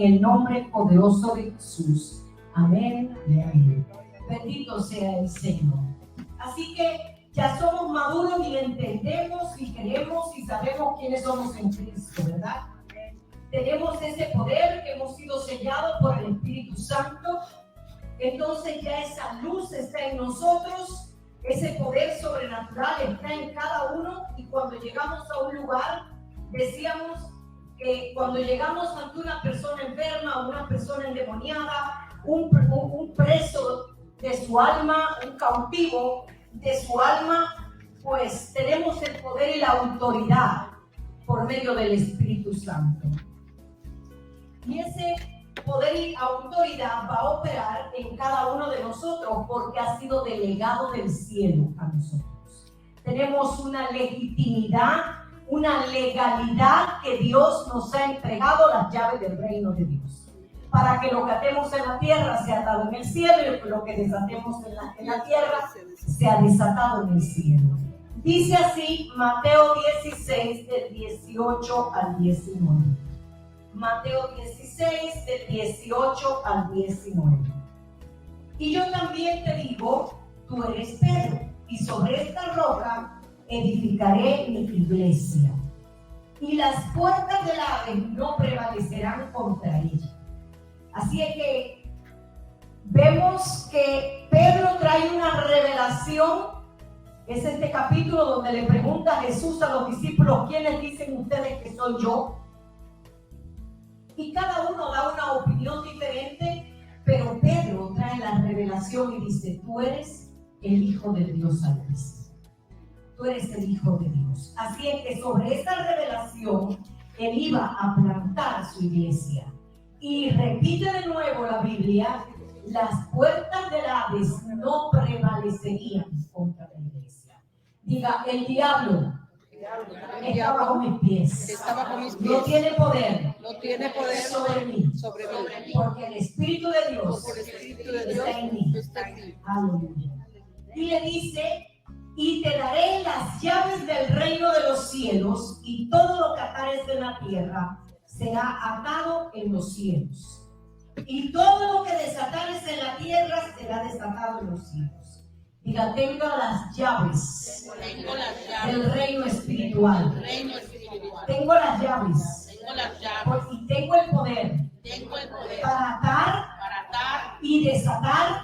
en el nombre poderoso de Jesús. Amén y amén. Bendito sea el Señor. Así que ya somos maduros y entendemos y queremos y sabemos quiénes somos en Cristo, ¿verdad? Tenemos ese poder que hemos sido sellados por el Espíritu Santo. Entonces ya esa luz está en nosotros, ese poder sobrenatural está en cada uno, y cuando llegamos a un lugar, decíamos que cuando llegamos ante una persona enferma, una persona endemoniada, un preso de su alma, un cautivo de su alma, pues tenemos el poder y la autoridad por medio del Espíritu Santo. Y ese poder y autoridad va a operar en cada uno de nosotros porque ha sido delegado del cielo a nosotros. Tenemos una legitimidad, una legalidad que Dios nos ha entregado, las llaves del reino de Dios, para que lo que atemos en la tierra sea atado en el cielo y lo que desatemos en la tierra sea desatado en el cielo. Dice así Mateo 16 del 18 al 19. Mateo 16 del 18 al 19. Y yo también te digo, tú eres Pedro, y sobre esta roca edificaré mi iglesia, y las puertas del Hades no prevalecerán contra ella. Así es que vemos que Pedro trae una revelación. Es este capítulo donde le pregunta a Jesús a los discípulos: ¿quiénes dicen ustedes que soy yo? Y cada uno da una opinión diferente, pero Pedro trae la revelación y dice: tú eres el Hijo de Dios Altísimo. Tú eres el Hijo de Dios. Así es que sobre esta revelación, él iba a plantar su iglesia. Y repite de nuevo la Biblia: las puertas del Hades no prevalecerían contra la iglesia. Diga: el diablo está bajo mis pies. No tiene poder sobre mí. Porque el Espíritu de Dios está en mí. Aleluya. Y le dice: y te daré las llaves del reino de los cielos, y todo lo que atares en la tierra será atado en los cielos, y todo lo que desatares en la tierra será desatado en los cielos. Diga: tengo las llaves del reino espiritual. Tengo las llaves. Y tengo el poder para atar y desatar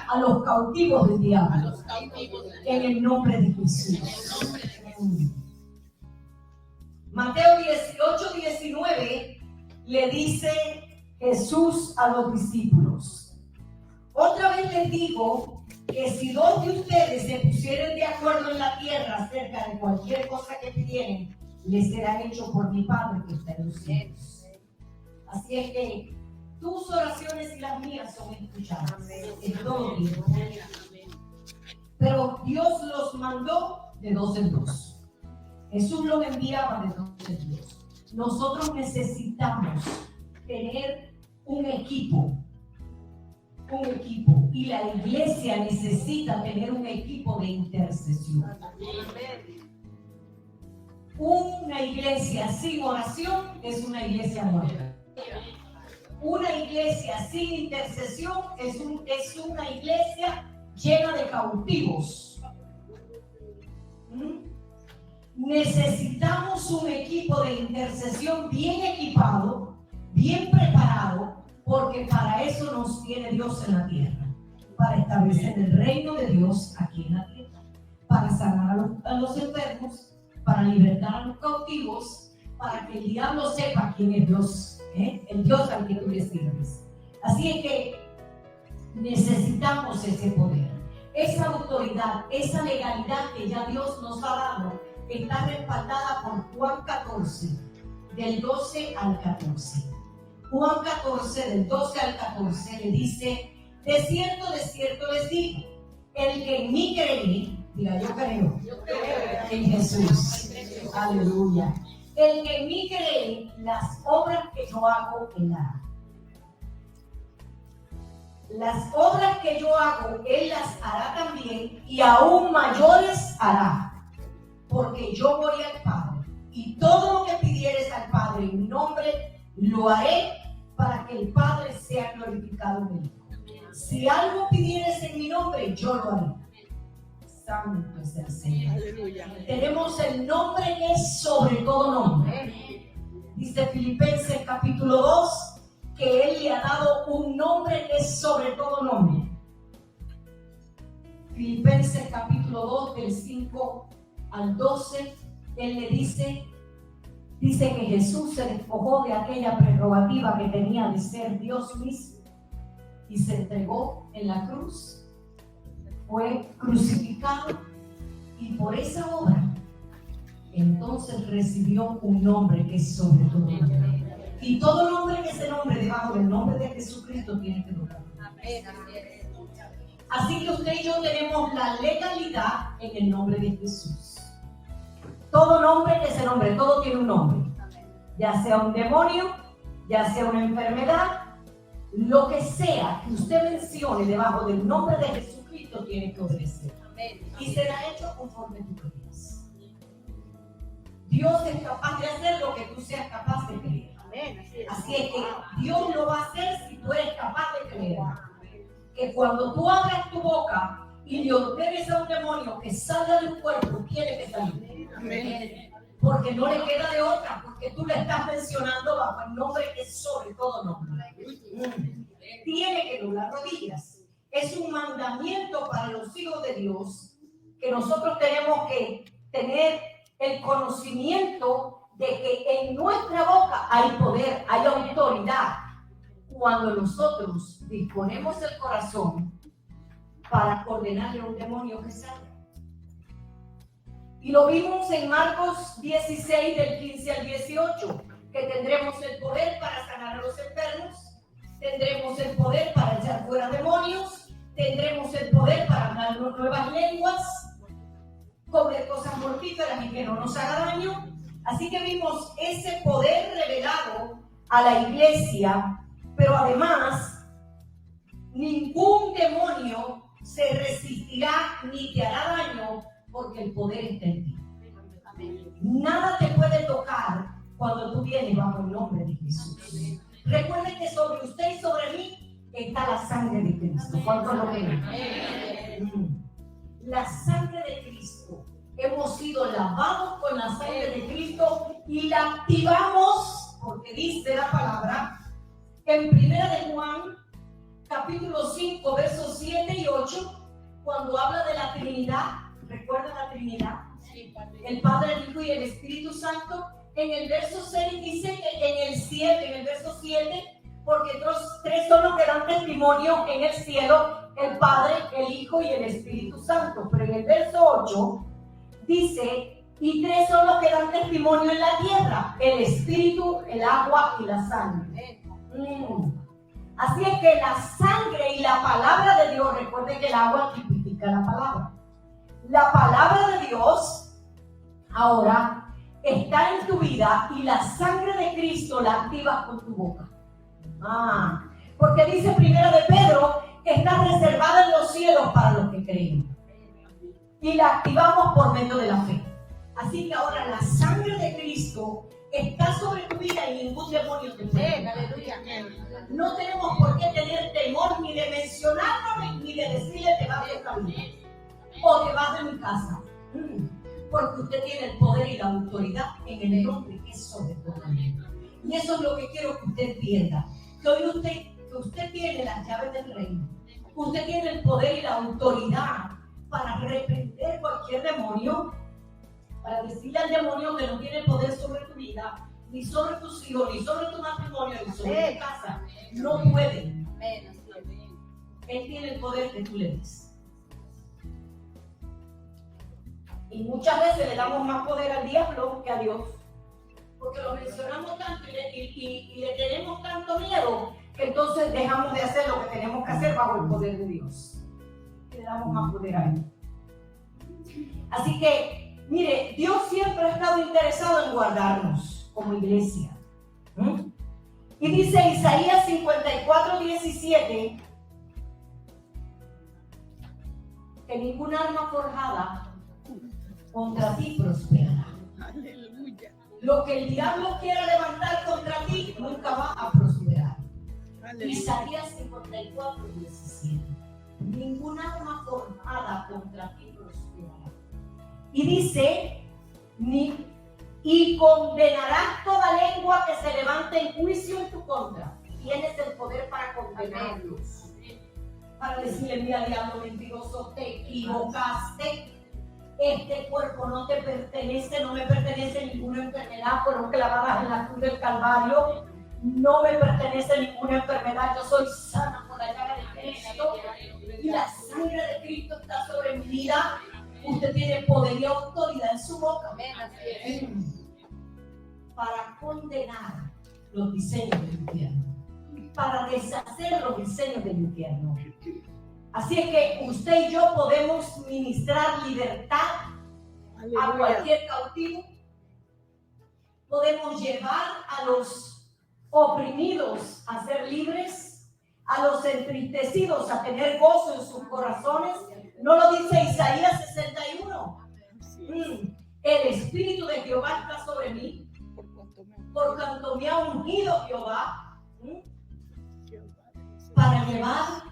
a los cautivos del diablo. En el nombre de Jesús. Mateo 18, 19 le dice Jesús a los discípulos: otra vez les digo que si dos de ustedes se pusieren de acuerdo en la tierra acerca de cualquier cosa que pidieran, les será hecho por mi Padre que está en los cielos. Así es que tus oraciones y las mías son escuchadas en todo tiempo. Pero Dios los mandó de dos en dos. Jesús los enviaba de dos en dos. Nosotros necesitamos tener un equipo, y la iglesia necesita tener un equipo de intercesión. Una iglesia sin oración es una iglesia muerta. Una iglesia sin intercesión es una iglesia llena de cautivos. Necesitamos un equipo de intercesión bien equipado, bien preparado, porque para eso nos tiene Dios en la tierra, para establecer el reino de Dios aquí en la tierra, para sanar a los enfermos, para libertar a los cautivos, para que el diablo sepa quién es Dios, el Dios al que tú le sirves. Así es que necesitamos ese poder, esa autoridad, esa legalidad que ya Dios nos ha dado, está respaldada por Juan 14, del 12 al 14. Juan 14, del 12 al 14, le dice: de cierto les digo, el que en mí cree, diga: yo creo en Jesús. Aleluya. El que en mí cree, las obras que yo hago, él hará. Las obras que yo hago, él las hará también, y aún mayores hará, porque yo voy al Padre, y todo lo que pidieres al Padre en mi nombre, lo haré, para que el Padre sea glorificado en el Hijo. Si algo pidieres en mi nombre, yo lo haré. Santo es el Señor. Aleluya. Tenemos el nombre que es sobre todo nombre. Dice Filipenses capítulo 2 que Él le ha dado un nombre que es sobre todo nombre. Filipenses capítulo 2 del 5 al 12, Él le dice que Jesús se despojó de aquella prerrogativa que tenía de ser Dios mismo y se entregó en la cruz, fue crucificado y por esa obra entonces recibió un nombre que es sobre todo nombre. Y todo nombre que se nombre debajo del nombre de Jesucristo tiene que doblar. Así que usted y yo tenemos la legalidad en el nombre de Jesús. Todo nombre que se nombre, todo tiene un nombre. Ya sea un demonio, ya sea una enfermedad, lo que sea que usted mencione debajo del nombre de Jesucristo tiene que obedecer. Y será hecho conforme tú quieras. Dios es capaz de hacer lo que tú seas capaz de creer. Así es que Dios lo va a hacer si tú eres capaz de creer. Que cuando tú abras tu boca y le ordenes a un demonio que salga del cuerpo, tiene que salir. Amén. Porque no le queda de otra, porque tú le estás mencionando bajo el nombre que es sobre todo nombre. Tiene que doblar rodillas. Es un mandamiento para los hijos de Dios que nosotros tenemos que tener el conocimiento de que en nuestra boca hay poder, hay autoridad. Cuando nosotros disponemos el corazón para ordenarle a un demonio que salga. Y lo vimos en Marcos 16 del 15 al 18, que tendremos el poder para sanar a los enfermos, tendremos el poder para echar fuera demonios, tendremos el poder para hablar nuevas lenguas, comer cosas mortíferas y que no nos haga daño. Así que vimos ese poder revelado a la iglesia. Pero además, ningún demonio se resistirá ni te hará daño porque el poder está en ti. Nada te puede tocar cuando tú vienes bajo el nombre de Jesús. Recuerden que sobre usted y sobre mí está la sangre de Cristo. ¿Cuántos lo ven? La sangre de Cristo. Hemos sido lavados con la sangre de Cristo y la activamos porque dice la palabra en 1 de Juan, capítulo 5, versos 7 y 8, cuando habla de la Trinidad. ¿Recuerdan la Trinidad? El Padre, el Hijo y el Espíritu Santo. En el verso 6 dice que en el verso 7, porque tres son los que dan testimonio en el cielo, el Padre, el Hijo y el Espíritu Santo. Pero en el verso 8 dice, y tres son los que dan testimonio en la tierra, el Espíritu, el agua y la sangre. Así es que la sangre y la palabra de Dios, recuerden que el agua tipifica la palabra. La palabra de Dios ahora está en tu vida y la sangre de Cristo la activas con tu boca. Porque dice primero de Pedro que está reservada en los cielos para los que creen. Y la activamos por medio de la fe. Así que ahora la sangre de Cristo está sobre tu vida y ningún demonio te puede. Aleluya. No tenemos por qué tener temor ni de mencionarlo ni de decirle te vas de esta vida o te vas de mi casa. Porque usted tiene el poder y la autoridad en el nombre que es sobre todo. Y eso es lo que quiero que usted entienda. Que hoy usted tiene las llaves del reino. Usted tiene el poder y la autoridad para reprender cualquier demonio, para decirle al demonio que no tiene poder sobre tu vida, ni sobre tus hijos, ni sobre tu matrimonio, ni sobre tu casa. No puede. Él tiene el poder que tú le des. Y muchas veces le damos más poder al diablo que a Dios, porque lo mencionamos tanto y le tenemos tanto miedo que entonces dejamos de hacer lo que tenemos que hacer bajo el poder de Dios. Y le damos más poder a Él. Así que, mire, Dios siempre ha estado interesado en guardarnos como iglesia. Y dice Isaías 54:17 que ningún arma forjada contra ti prosperará. Aleluya. Lo que el diablo quiera levantar contra ti nunca va a prosperar. Isaías 54:17. Ninguna arma forjada contra ti prosperará. Y dice, y condenarás toda lengua que se levante en juicio en tu contra. Tienes el poder para condenarlos. Para decirle, mira, diablo mentiroso, te equivocaste. Este cuerpo no te pertenece, no me pertenece ninguna enfermedad, fueron clavadas en la cruz del Calvario. No me pertenece ninguna enfermedad, yo soy sana por la llaga de Cristo. Y la sangre de Cristo está sobre mi vida. Usted tiene poder y autoridad en su boca. Para condenar los diseños del infierno. Para deshacer los diseños del infierno. Así es que usted y yo podemos ministrar libertad a cualquier cautivo. Podemos llevar a los oprimidos a ser libres, a los entristecidos a tener gozo en sus corazones. ¿No lo dice Isaías 61? El Espíritu de Jehová está sobre mí, por cuanto me ha ungido Jehová para llevar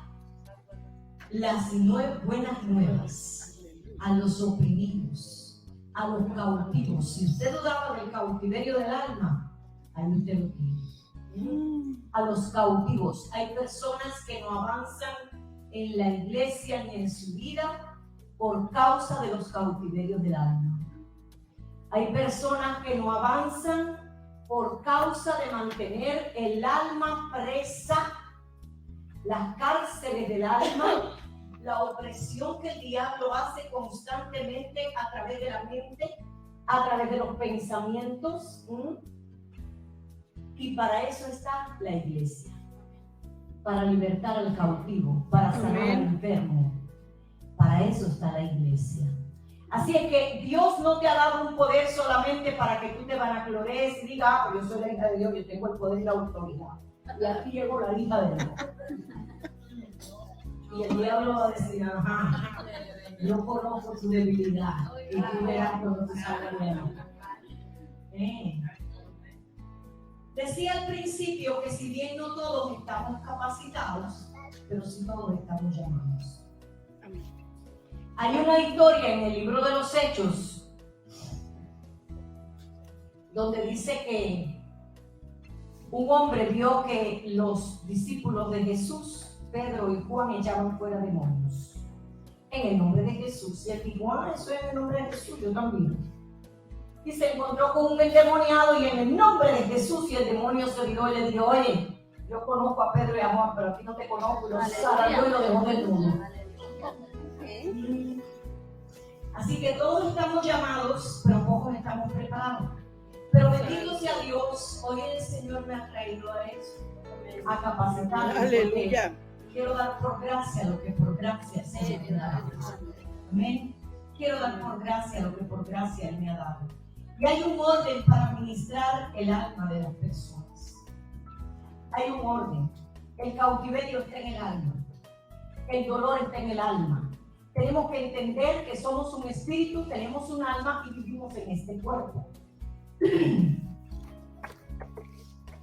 las buenas nuevas a los oprimidos, a los cautivos. Si usted dudaba del cautiverio del alma, ahí usted lo tiene. A los cautivos. Hay personas que no avanzan en la iglesia ni en su vida por causa de los cautiverios del alma. Hay personas que no avanzan por causa de mantener el alma presa, las cárceles del alma, la opresión que el diablo hace constantemente a través de la mente, a través de los pensamientos. Y para eso está la iglesia, para libertar al cautivo, para sanar al enfermo. Para eso está la iglesia. Así es que Dios no te ha dado un poder solamente para que tú te vanaglores y digas, pero yo soy la hija de Dios, yo tengo el poder y la autoridad. Y aquí llegó la hija de Dios. Y el diablo va a decir, ajá, yo conozco tu debilidad y tú verás cuando tú salgas de ahí. Decía al principio que si bien no todos estamos capacitados, pero sí todos estamos llamados. Hay una historia en el libro de los Hechos donde dice que un hombre vio que los discípulos de Jesús, Pedro y Juan, echaban fuera demonios en el nombre de Jesús. Y él dijo, eso es en el nombre de Jesús, yo también. Y se encontró con un endemoniado y en el nombre de Jesús, y el demonio se olvidó y le dijo, oye, yo conozco a Pedro y a Juan, pero a ti no te conozco. Y lo salió y lo dejó del mundo. Así que todos estamos llamados, pero pocos estamos preparados. Pero bendito sea Dios, hoy el Señor me ha traído a eso, a capacitarme. Aleluya. Quiero dar por gracia lo que por gracia se me ha dado. Amén. Quiero dar por gracia lo que por gracia Él me ha dado. Y hay un orden para ministrar el alma de las personas. Hay un orden. El cautiverio está en el alma. El dolor está en el alma. Tenemos que entender que somos un espíritu, tenemos un alma y vivimos en este cuerpo.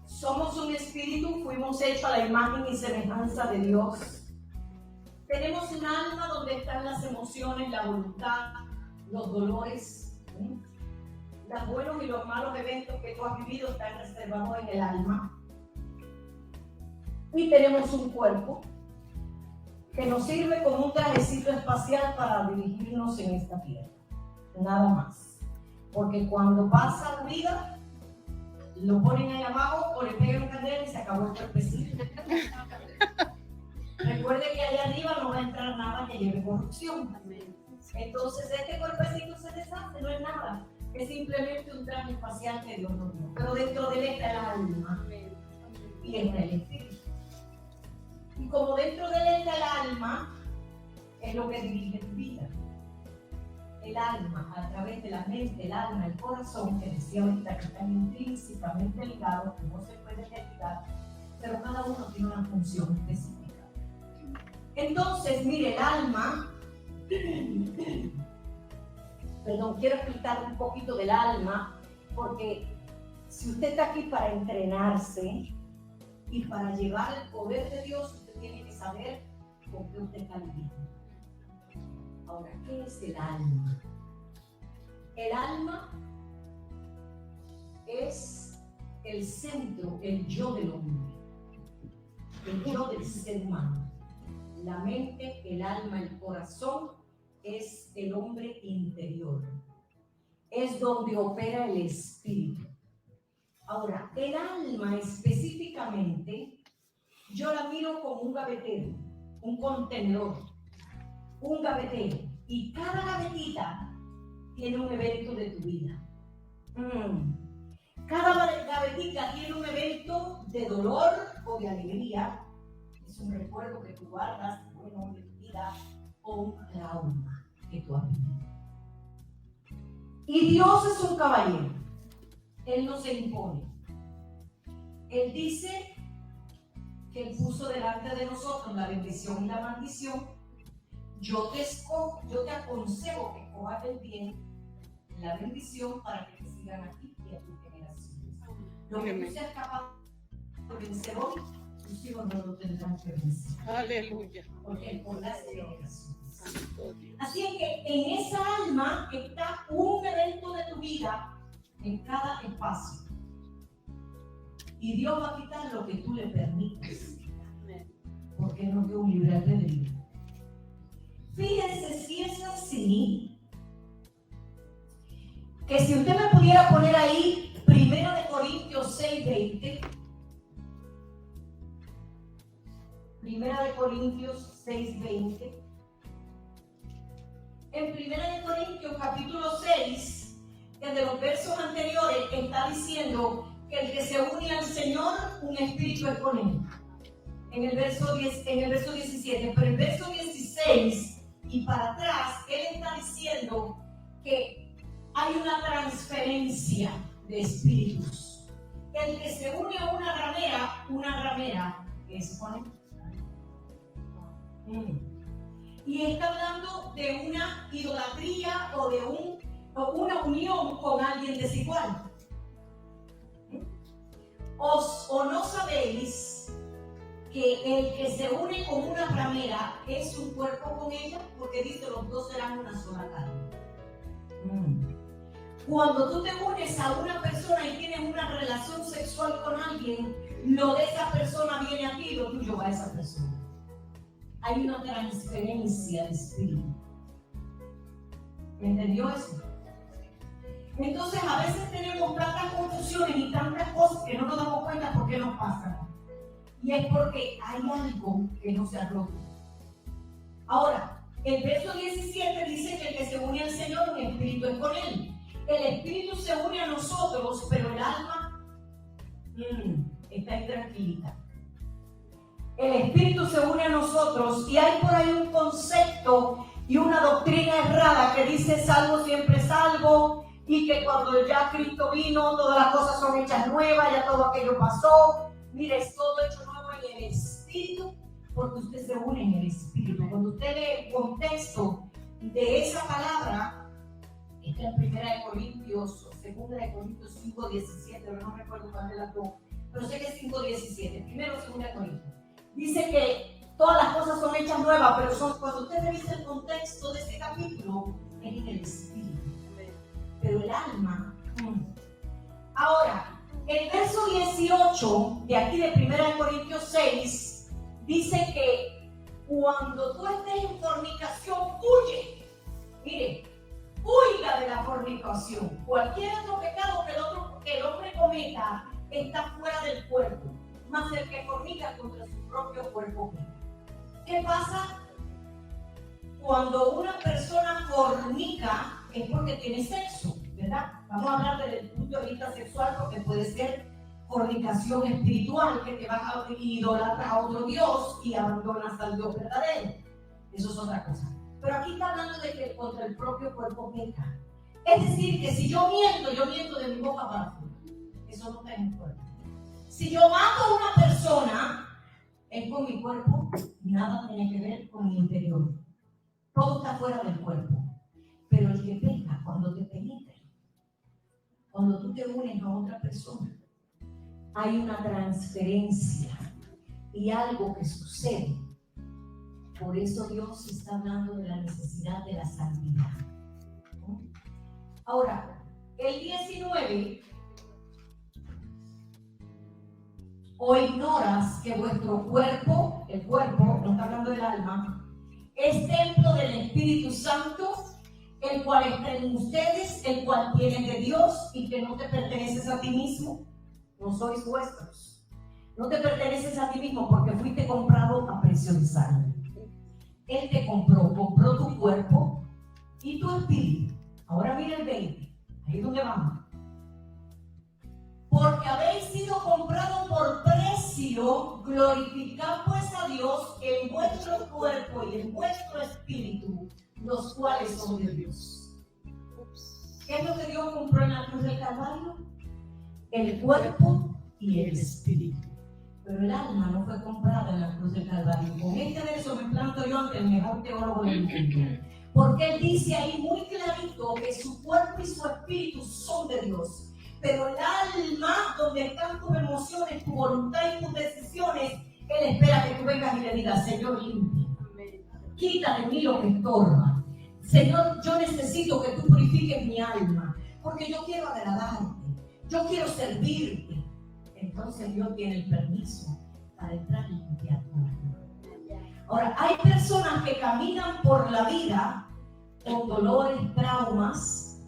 Somos un espíritu, fuimos hechos a la imagen y semejanza de Dios. Tenemos un alma donde están las emociones, la voluntad, los dolores. Los buenos y los malos eventos que tú has vivido están reservados en el alma. Y tenemos un cuerpo que nos sirve como un trajecito espacial para dirigirnos en esta tierra. Nada más. Porque cuando pasa la vida, lo ponen ahí abajo o le pegan un candela y se acabó el cuerpecito. Recuerde que allá arriba no va a entrar nada que lleve corrupción. Entonces este cuerpecito se deshace, no es nada. Es simplemente un traje espacial que Dios nos dio. Pero dentro de él está el alma y está el espíritu. Y como dentro de él está el alma, es lo que dirige tu vida. El alma, a través de la mente, el alma, el corazón, que decía ahorita que están intrínsecamente ligados, que no se pueden desligar, pero cada uno tiene una función específica. Entonces, mire, el alma, perdón, quiero explicar un poquito del alma, porque si usted está aquí para entrenarse, Y para llevar el poder de Dios, usted tiene que saber con qué usted está viviendo. Ahora, ¿qué es el alma? El alma es el centro, el yo del hombre, el yo del ser humano. La mente, el alma, el corazón es el hombre interior. Es donde opera el espíritu. Ahora, el alma específicamente, yo la miro como un gavetero, un contenedor, un gavetero. Y cada gavetita tiene un evento de tu vida. Cada gavetita tiene un evento de dolor o de alegría. Es un recuerdo que tú guardas, bueno, de tu vida, o un trauma que tú has vivido. Y Dios es un caballero. Él no se impone. Él dice que Él puso delante de nosotros la bendición y la maldición. Yo te aconsejo que cojas el bien, la bendición, para que te sigan a ti y a tus generaciones. Lo que tú seas capaz de vencer hoy, tus hijos no lo tendrán que vencer. Aleluya. Porque Él por las generaciones. Así es que en esa alma está un evento de tu vida en cada espacio. Y Dios va a quitar lo que tú le permitas. Porque Él nos dio un libre albedrío. Fíjense si es así, que si usted me pudiera poner ahí 1 Corintios 6:20. 1 Corintios 6:20. En 1 Corintios capítulo 6, desde los versos anteriores, está diciendo que el que se une al Señor, un espíritu es con Él. En el verso 17, pero en el verso 16 y para atrás, Él está diciendo que hay una transferencia de espíritus. El que se une a una ramera es con Él. Y está hablando de una idolatría o de una unión con alguien desigual. ¿O no sabéis que el que se une con una ramera es un cuerpo con ella? Porque dice, los dos serán una sola carne. Cuando tú te unes a una persona y tienes una relación sexual con alguien, lo de esa persona viene a ti y lo tuyo va a esa persona. Hay una transferencia de espíritu. ¿Entendió eso? Entonces a veces tenemos tantas confusiones y tantas cosas que no nos damos cuenta por qué nos pasan. Y es porque hay algo que no se ha roto. Ahora, el verso 17 dice que el que se une al Señor, un espíritu es con Él. El espíritu se une a nosotros, pero el alma está intranquilita. El espíritu se une a nosotros y hay por ahí un concepto y una doctrina errada que dice salvo siempre salvo, y que cuando ya Cristo vino todas las cosas son hechas nuevas, ya todo aquello pasó. Mire, es todo hecho nuevo en el espíritu, porque usted se une en el espíritu. Cuando usted lee el contexto de esa palabra, está en 1 Corintios, 2 Corintios 5:17, no recuerdo cuál de las dos, pero sé que es 5:17, primero 2 Corintios. Dice que todas las cosas son hechas nuevas, pero cuando usted revisa el contexto de este capítulo, es en el espíritu. Pero el alma. Ahora, el verso 18 de aquí de 1 Corintios 6 dice que cuando tú estés en fornicación, huye. Mire, huiga de la fornicación. Cualquier otro pecado que el hombre cometa está fuera del cuerpo, más el que fornica contra su propio cuerpo. ¿Qué pasa? Cuando una persona fornica es porque tiene sexo, ¿verdad? Vamos a hablar desde el punto de vista sexual, porque puede ser fornicación espiritual, que te vas a idolatrar a otro Dios y abandonas al Dios verdadero. Eso es otra cosa. Pero aquí está hablando de que contra el propio cuerpo peca. Es decir, que si yo miento de mi boca para afuera. Eso no está en mi cuerpo. Si yo mato a una persona, es con mi cuerpo, nada tiene que ver con mi interior. Todo está fuera del cuerpo. Pero el que peca cuando te penetra, cuando tú te unes a otra persona, hay una transferencia y algo que sucede. Por eso Dios está hablando de la necesidad de la santidad. Ahora, el 19, o ignoras que vuestro cuerpo, el cuerpo, no está hablando del alma, es templo del Espíritu Santo, el cual está en ustedes, el cual tienen de Dios y que no te perteneces a ti mismo, no sois vuestros. No te perteneces a ti mismo porque fuiste comprado a precio de sangre. Él te compró tu cuerpo y tu espíritu. Ahora mira el 20, ahí es donde vamos. Porque habéis sido comprados por precio, glorificad pues a Dios en vuestro cuerpo y en vuestro espíritu, los cuales son de Dios. ¿Qué es lo que Dios compró en la cruz del Calvario? El cuerpo y el espíritu. Pero el alma no fue comprada en la cruz del Calvario. Con este verso me planto yo ante el mejor teólogo del mundo. Porque él dice ahí muy clarito que su cuerpo y su espíritu son de Dios. Pero el alma, donde están tus emociones, tu voluntad y tus decisiones, él espera que tú vengas y le digas: Señor, limpia. Quita de mí lo que estorba. Señor, yo necesito que tú purifiques mi alma, porque yo quiero agradarte, yo quiero servirte. Entonces Dios tiene el permiso para entrar y limpiar tu alma. Ahora, hay personas que caminan por la vida con dolores, traumas,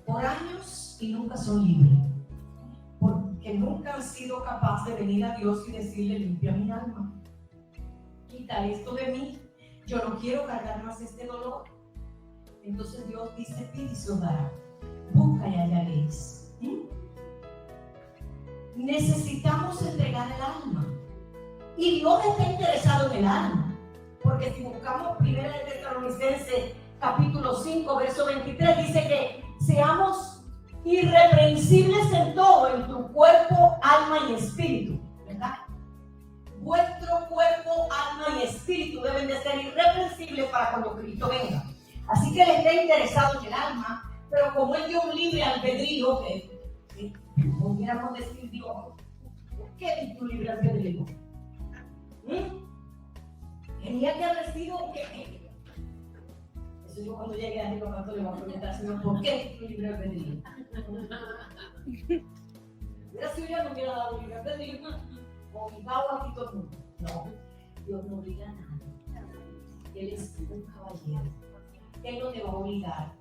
por años y nunca son libres, porque nunca han sido capaces de venir a Dios y decirle: limpia mi alma, quita esto de mí, yo no quiero cargar más este dolor. Entonces Dios dice: pide y se os dará, busca y hallaréis. Necesitamos entregar el alma, y Dios está interesado en el alma, porque si buscamos 1 Tesalonicenses capítulo 5 verso 23, dice que seamos irreprensibles en todo, en tu cuerpo, alma y espíritu, ¿verdad? Vuestro cuerpo, alma y espíritu deben de ser irreprensibles para cuando Cristo venga. Así que Él está interesado en el alma, pero como Él dio un libre albedrío, que pudiéramos decir: Dios, ¿por qué diste un libre albedrío? Tenía que haber sido que... Eso yo cuando llegué a Rico Canto le voy a preguntar: Señor, ¿por qué diste un libre albedrío? Hubiera sido yo, no hubiera dado libre albedrío, obligado aquí todo el mundo. No, Dios no obliga a nadie. Él es un caballero. Él no te va a obligar.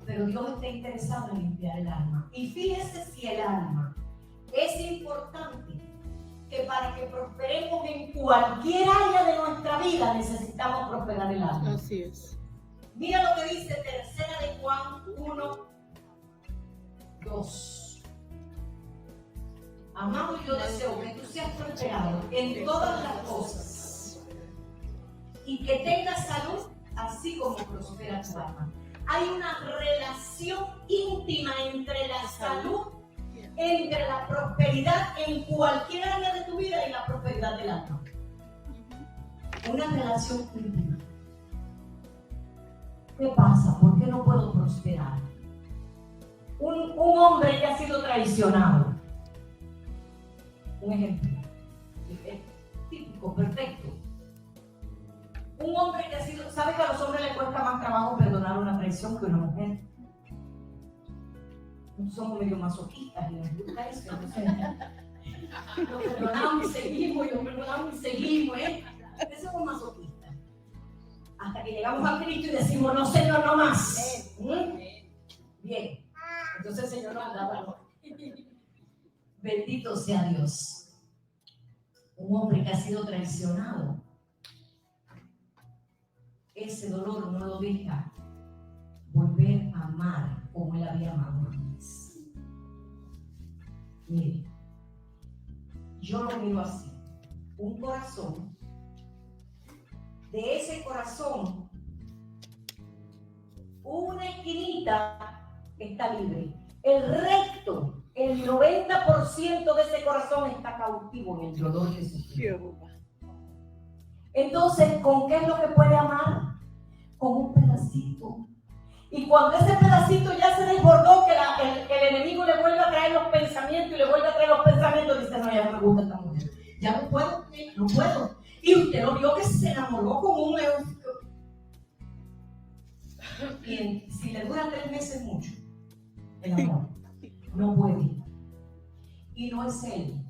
Pero Dios está interesado en limpiar el alma. Y fíjese si el alma es importante, que para que prosperemos en cualquier área de nuestra vida necesitamos prosperar el alma. Así es. Mira lo que dice 3 de Juan 1, 2. Amado, yo deseo que tú seas prosperado en todas las cosas y que tengas salud, así como prospera tu alma. Hay una relación íntima entre la salud, entre la prosperidad en cualquier área de tu vida y la prosperidad del alma. Una relación íntima. ¿Qué pasa? ¿Por qué no puedo prosperar? Un hombre que ha sido traicionado. Un ejemplo. Típico, perfecto. Un hombre que ha sido... ¿Sabe que a los hombres les cuesta más trabajo perdonar una traición que una mujer? Somos medio masoquistas y nos gusta eso. Lo perdonamos y seguimos, y lo perdonamos y seguimos, somos masoquistas. Hasta que llegamos a Cristo y decimos: no, Señor, no más. Bien. Entonces el Señor nos da valor. Bendito sea Dios. Un hombre que ha sido traicionado, ese dolor no lo deja volver a amar como él había amado antes. Mire, yo lo miro así: un corazón, de ese corazón, una esquinita está libre. El resto, el 90% de ese corazón está cautivo en el dolor de su vida. Entonces, ¿con qué es lo que puede amar? Con un pedacito. Y cuando ese pedacito ya se desbordó, que el enemigo le vuelve a traer los pensamientos y le vuelve a traer los pensamientos, dice, no, ya no me gusta esta mujer. Ya no puedo, no puedo. Y usted lo vio que se enamoró como un león. Y si le dura 3 meses mucho, el amor, no puede. Y no es él,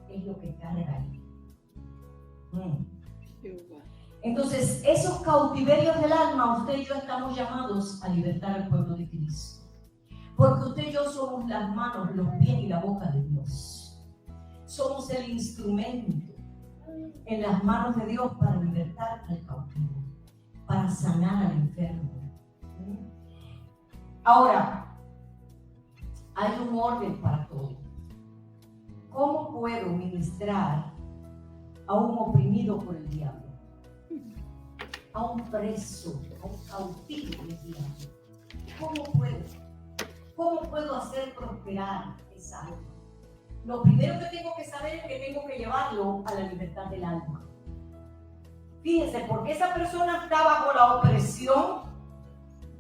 es lo que carga ahí. Entonces, esos cautiverios del alma, usted y yo estamos llamados a libertar al pueblo de Cristo. Porque usted y yo somos las manos, los pies y la boca de Dios. Somos el instrumento en las manos de Dios para libertar al cautivo, para sanar al enfermo. Ahora, hay un orden para todo. ¿Cómo puedo ministrar a un oprimido por el diablo? A un preso, a un cautivo del diablo. ¿Cómo puedo? ¿Cómo puedo hacer prosperar esa alma? Lo primero que tengo que saber es que tengo que llevarlo a la libertad del alma. Fíjense, porque esa persona está bajo la opresión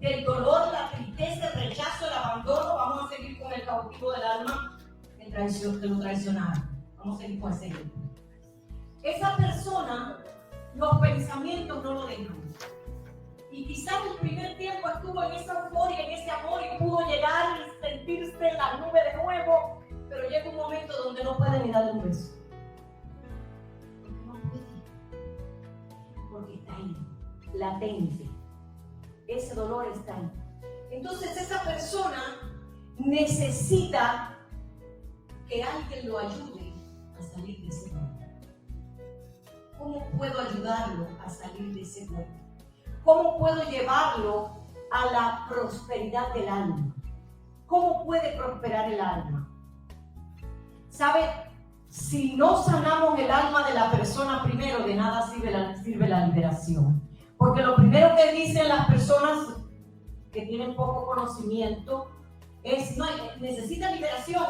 del dolor, la tristeza, el rechazo, el abandono. Vamos a seguir con el cautivo del alma que lo traicionaron. Vamos a seguir con ese ejemplo. Esa persona, los pensamientos no lo dejan. Y quizás el primer tiempo estuvo en esa euforia, en ese amor, y pudo llegar y sentirse en la nube de nuevo, pero llega un momento donde no puede ni darle un beso. Porque no puede. Porque está ahí, latente. Ese dolor está ahí. Entonces esa persona necesita que alguien lo ayude a salir de ese dolor. ¿Cómo puedo ayudarlo a salir de ese dolor? ¿Cómo puedo llevarlo a la prosperidad del alma? ¿Cómo puede prosperar el alma? ¿Sabe? Si no sanamos el alma de la persona primero, de nada sirve la liberación. Porque lo primero que dicen las personas que tienen poco conocimiento es, no, necesita liberación,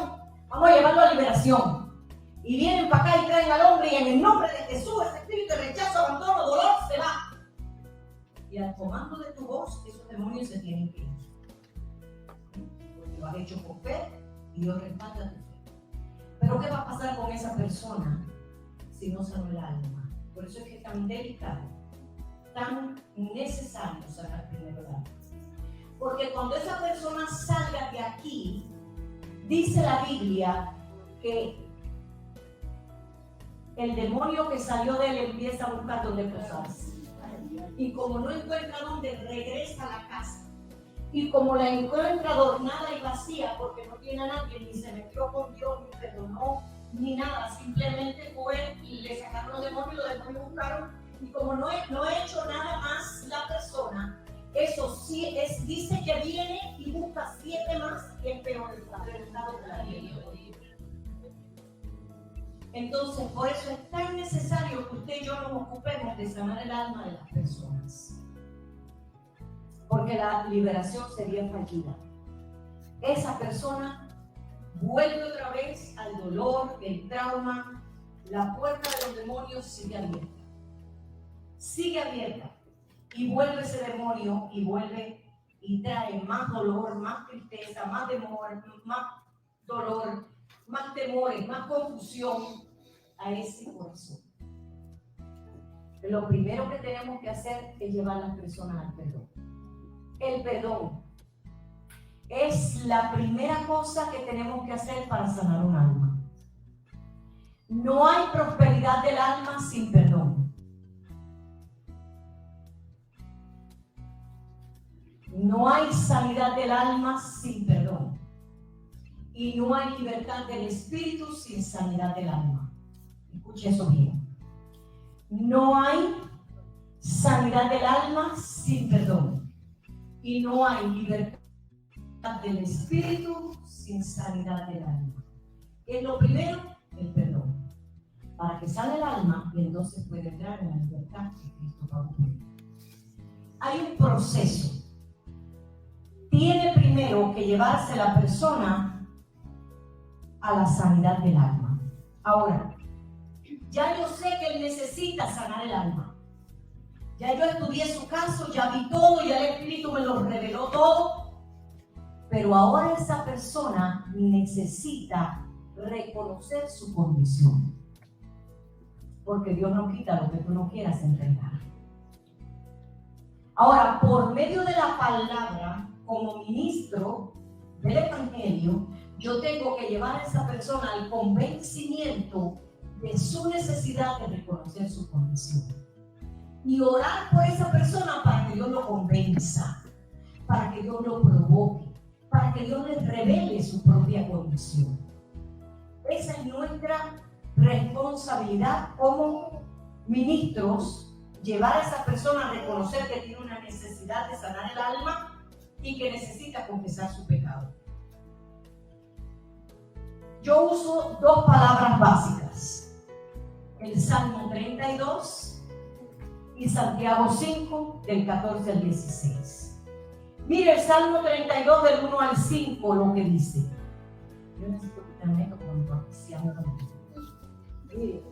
vamos a llevarlo a liberación. Y vienen para acá y traen al hombre y en el nombre de Jesús, ese espíritu de rechazo, abandono, dolor, se va. Y al comando de tu voz, esos demonios se tienen que ir. Porque lo has hecho con fe y Dios respalda tu fe. Pero ¿qué va a pasar con esa persona si no sanó el alma? Por eso es que es tan delicado, tan necesario sanar primero el alma. Porque cuando esa persona salga de aquí, dice la Biblia que el demonio que salió de él empieza a buscar dónde posarse. Y como no encuentra dónde, regresa a la casa. Y como la encuentra adornada y vacía, porque no tiene a nadie, ni se metió con Dios, ni perdonó, ni nada, simplemente fue y le sacaron los demonios buscaron. Y como no ha hecho nada más la persona, eso sí dice que viene y busca 7 más y es peor el estado de la vida. Entonces, por eso es tan necesario que usted y yo nos ocupemos de sanar el alma de las personas. Porque la liberación sería fallida. Esa persona vuelve otra vez al dolor, el trauma, la puerta de los demonios sigue abierta. Sigue abierta. Y vuelve ese demonio y vuelve y trae más dolor, más tristeza, más temor, más dolor, más temores, más confusión a ese corazón. Lo primero que tenemos que hacer es llevar a las personas al perdón. El perdón es la primera cosa que tenemos que hacer para sanar un alma. No hay prosperidad del alma sin perdón. No hay sanidad del alma sin perdón. Y no hay libertad del espíritu sin sanidad del alma. Escuche eso bien. No hay sanidad del alma sin perdón. Y no hay libertad del espíritu sin sanidad del alma. ¿Qué es lo primero? El perdón. Para que sane el alma y entonces puede entrar en la libertad que Cristo va a cumplir. Hay un proceso. Tiene primero que llevarse la persona a la sanidad del alma. Ahora, ya yo sé que él necesita sanar el alma. Ya yo estudié su caso, ya vi todo, ya el Espíritu me lo reveló todo. Pero ahora esa persona necesita reconocer su condición. Porque Dios no quita lo que tú no quieras entregar. Ahora, por medio de la palabra, como ministro del Evangelio, yo tengo que llevar a esa persona al convencimiento de su necesidad de reconocer su condición. Y orar por esa persona para que Dios lo convenza, para que Dios lo provoque, para que Dios le revele su propia condición. Esa es nuestra responsabilidad como ministros, llevar a esa persona a reconocer que tiene una necesidad de sanar el alma y que necesita confesar su pecado. Yo uso dos palabras básicas, el Salmo 32 y Santiago 5, del 14 al 16. Mire el Salmo 32 del 1 al 5 lo que dice. Yo necesito quitarme esto porque se habla conmigo. Mire,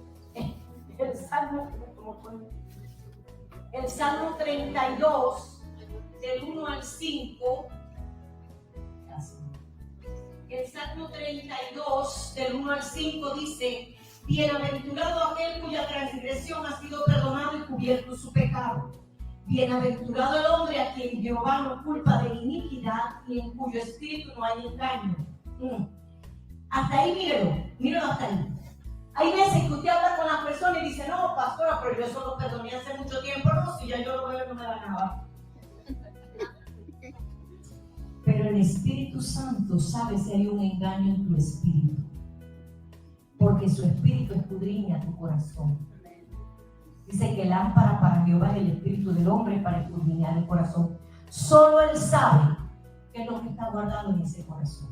el Salmo 32 del 1 al 5. El Salmo 32 del 1 al 5 dice: bienaventurado aquel cuya transgresión ha sido perdonada y cubierto su pecado. Bienaventurado el hombre a quien Jehová no culpa de iniquidad y en cuyo espíritu no hay engaño. Hasta ahí, míralo hasta ahí. Hay veces que usted habla con la persona y dice: no, pastora, pero yo eso lo perdoné hace mucho tiempo. No, si ya yo lo veo, no me da nada. Pero el Espíritu Santo sabe si hay un engaño en tu espíritu, porque su espíritu escudriña tu corazón. Dice que lámpara para Jehová es el espíritu del hombre para escudriñar el corazón. Solo Él sabe qué es lo que está guardado en ese corazón.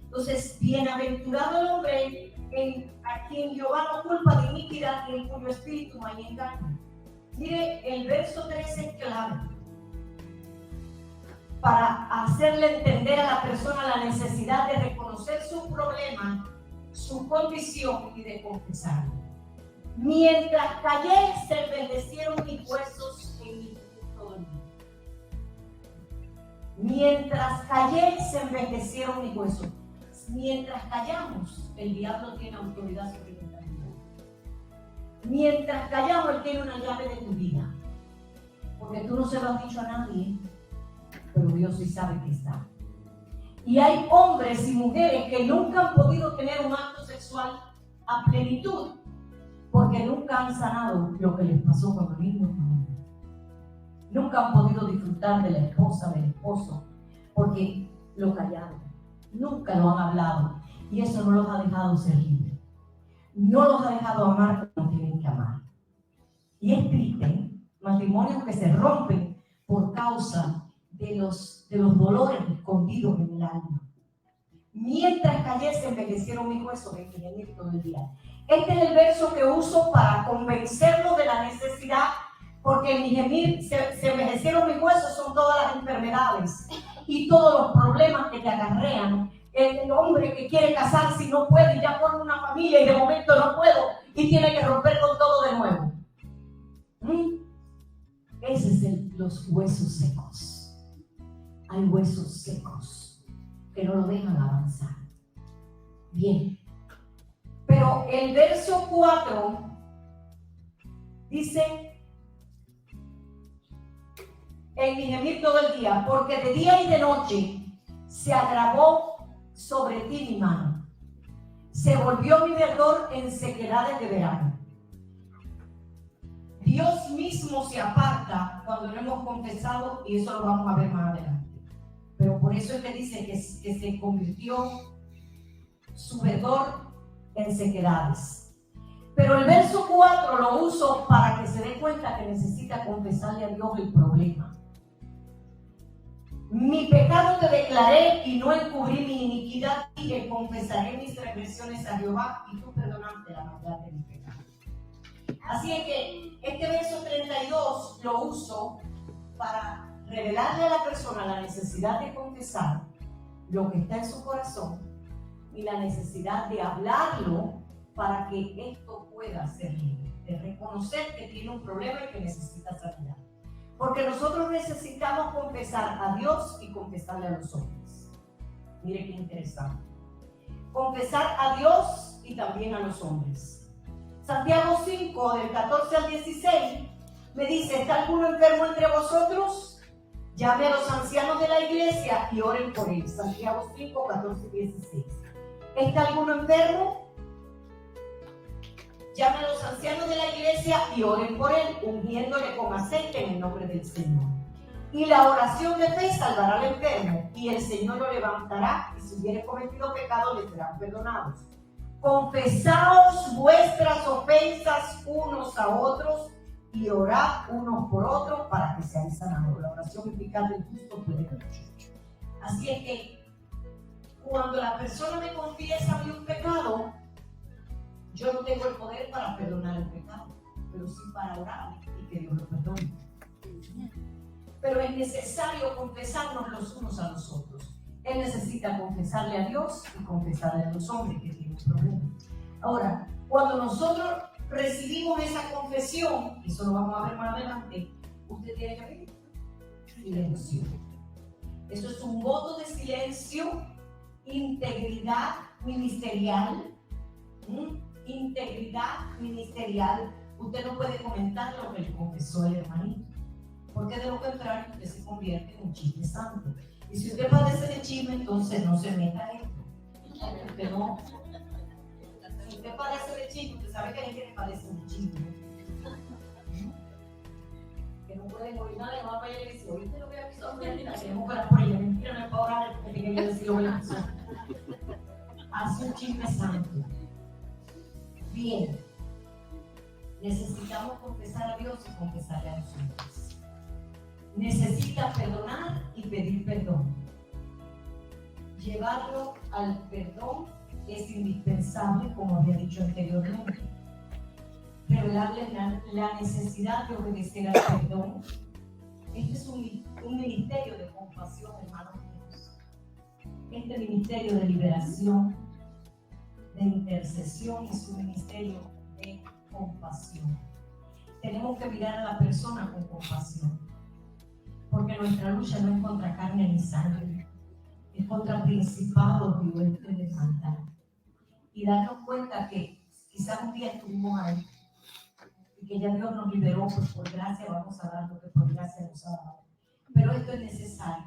Entonces, bienaventurado el hombre a quien Jehová no culpa de iniquidad y en cuyo espíritu no hay engaño. Mire, el verso 13 es clave para hacerle entender a la persona la necesidad de reconocer su problema, su condición y de confesarlo. Mientras callé, se bendecieron mis huesos en mi todo el día. Mientras callé, se bendecieron mis huesos. Mientras callamos, el diablo tiene autoridad sobre nuestra vida. Mientras callamos, él tiene una llave de tu vida. Porque tú no se lo has dicho a nadie, pero Dios sí sabe que está. Y hay hombres y mujeres que nunca han podido tener un acto sexual a plenitud, porque nunca han sanado lo que les pasó cuando niños. Nunca han podido disfrutar de la esposa, del esposo, porque lo callaron. Nunca lo han hablado. Y eso no los ha dejado ser libres. No los ha dejado amar como tienen que amar. Y es triste, matrimonios que se rompen por causa de los dolores escondidos en el alma. Mientras callé, se envejecieron mis huesos en mi gemir todo el día. Este es el verso que uso para convencerlo de la necesidad, porque en mi gemir se envejecieron mis huesos son todas las enfermedades y todos los problemas que te acarrean. El hombre que quiere casarse y no puede, y ya pone una familia y de momento no puedo y tiene que romper con todo de nuevo. Ese es los huesos secos. Hay huesos secos que no lo dejan avanzar. Bien. Pero el verso 4 dice: en mi gemir todo el día, porque de día y de noche se agravó sobre ti mi mano. Se volvió mi verdor en sequedades de verano. Dios mismo se aparta cuando no hemos confesado, y eso lo vamos a ver más adelante. Pero por eso es que dice que se convirtió su verdor en sequedades. Pero el verso 4 lo uso para que se dé cuenta que necesita confesarle a Dios el problema. Mi pecado te declaré y no encubrí mi iniquidad, y le confesaré mis transgresiones a Jehová, y tú perdonaste la maldad de mi pecado. Así es que este verso 32 lo uso para revelarle a la persona la necesidad de confesar lo que está en su corazón y la necesidad de hablarlo para que esto pueda ser libre, de reconocer que tiene un problema y que necesita sanidad. Porque nosotros necesitamos confesar a Dios y confesarle a los hombres. Mire qué interesante. Confesar a Dios y también a los hombres. Santiago 5, del 14 al 16, me dice: ¿está alguno enfermo entre vosotros? Llame a los ancianos de la iglesia y oren por él. Santiago 5, 14 y 16. ¿Está alguno enfermo? Llame a los ancianos de la iglesia y oren por él, ungiéndole con aceite en el nombre del Señor. Y la oración de fe salvará al enfermo, y el Señor lo levantará, y si hubiere cometido pecado, le serán perdonados. Confesaos vuestras ofensas unos a otros, y orad unos por otros para que seáis sanados. La oración eficaz del justo puede mucho. Así es que, cuando la persona me confiesa a mí un pecado, yo no tengo el poder para perdonar el pecado, pero sí para orar y que Dios lo perdone. Pero es necesario confesarnos los unos a los otros. Él necesita confesarle a Dios y confesarle a los hombres que tienen problemas. Ahora, cuando nosotros recibimos esa confesión, eso lo vamos a ver más adelante, usted tiene que pedir silencio. Eso es un voto de silencio, integridad ministerial. Integridad ministerial. Usted no puede comentar lo que le confesó el hermanito, porque de lo contrario usted se convierte en un chisme santo. Y si usted padece de chisme, entonces no se meta en esto. Usted no. Si usted padece de chisme, usted sabe que hay gente que padece de chisme, que no pueden oír nada, y no va para allá y dice: oíste lo que ha pasado, queremos orar por ella. Mentira, no es para orar, porque tiene que decir lo que le pasó. Hace un chisme santo. Bien, necesitamos confesar a Dios y confesarle a los hombres. Necesita perdonar y pedir perdón. Llevarlo al perdón es indispensable, como había dicho anteriormente. Revelarle la necesidad de obedecer al perdón. Este es un ministerio de compasión, hermanos míos. Este ministerio de liberación, de intercesión, es un ministerio de compasión. Tenemos que mirar a la persona con compasión, porque nuestra lucha no es contra carne ni sangre, es contra principados y huestes de maldad. Y darnos cuenta que quizás un día estuvimos ahí y que ya Dios nos liberó, pues por gracia vamos a dar lo que por gracia nos ha dado. Pero esto es necesario,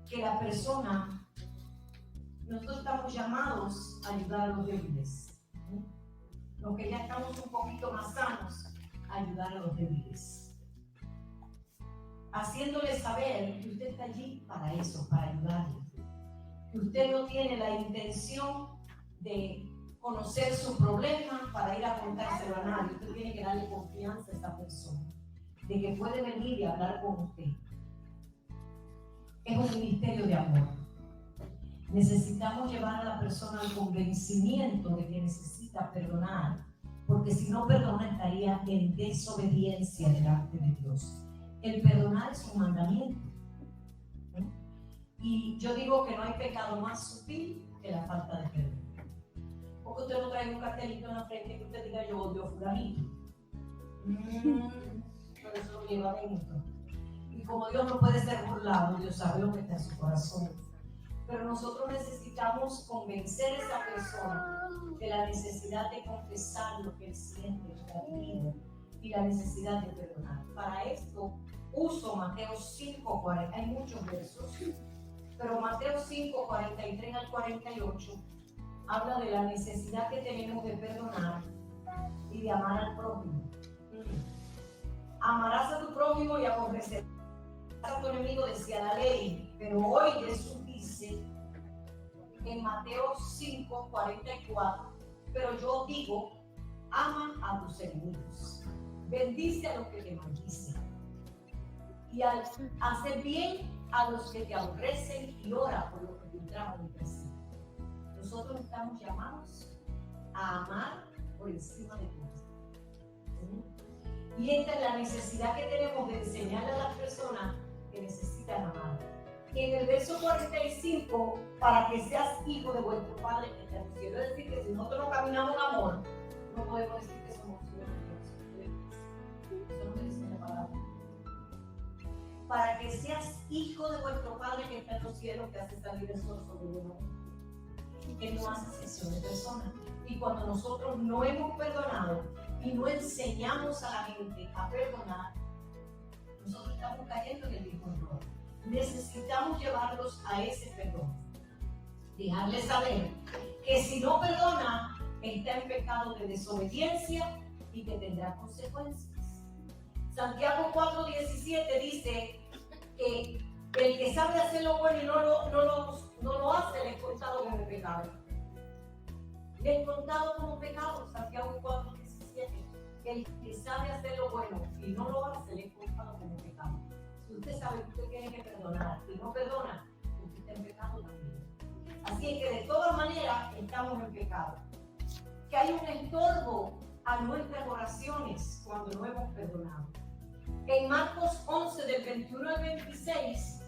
que la persona. Nosotros estamos llamados a ayudar a los débiles. Los que ya estamos un poquito más sanos, a ayudar a los débiles. Haciéndole saber que usted está allí para eso, para ayudarle. Que usted no tiene la intención de conocer su problema para ir a contárselo a nadie. Usted tiene que darle confianza a esa persona, de que puede venir y hablar con usted. Es un ministerio de amor. Necesitamos llevar a la persona al convencimiento de que necesita perdonar, porque si no perdona estaría en desobediencia delante de Dios. El perdonar es un mandamiento. Y yo digo que no hay pecado más sutil que la falta de perdón. Porque usted no trae un cartelito en la frente que usted diga: yo odio a fulanito. Pero eso lo lleva dentro. Y como Dios no puede ser burlado, Dios sabe lo que está en su corazón. Pero nosotros necesitamos convencer a esa persona de la necesidad de confesar lo que él siente, lo que ha vivido, y la necesidad de perdonar. Para esto uso Mateo 5:40, hay muchos versos, pero Mateo 5:43 al 48 habla de la necesidad que tenemos de perdonar y de amar al prójimo. Amarás a tu prójimo y aborrecerás a tu enemigo, decía la ley, pero hoy Jesús dice en Mateo 5:44, pero yo digo: ama a tus enemigos, bendice a los que te maldicen, y al hacer bien a los que te aborrecen, y ora por los que te ultrajan y persiguen. Nosotros estamos llamados a amar por encima de todo. Y esta es la necesidad que tenemos de enseñarle a las personas que necesitan amar. Y en el verso 45, para que seas hijo de vuestro Padre que está en el cielo. Es decir, que si nosotros no caminamos en amor, no podemos decir que somos hijos de Dios. Eso no dice la palabra. para que seas hijo de vuestro Padre que está en los cielos, que hace salir el sol sobre uno. Que no hace excepción de personas. Y cuando nosotros no hemos perdonado y no enseñamos a la gente a perdonar, nosotros estamos cayendo en el mismo error. Necesitamos llevarlos a ese perdón. Dejarles saber que si no perdona, está en pecado de desobediencia y que tendrá consecuencias. Santiago 4:17 dice que el que sabe hacer lo bueno y no lo hace, le es contado como pecado. Le es contado como pecado, Santiago 4:17. El que sabe hacer lo bueno y no lo hace, le es contado como pecado. Si usted sabe que usted tiene que perdonar y no perdona, usted está en pecado también. Así es que de todas maneras estamos en pecado. Que hay un estorbo a nuestras oraciones cuando no hemos perdonado. En Marcos 11, del 21 al 26,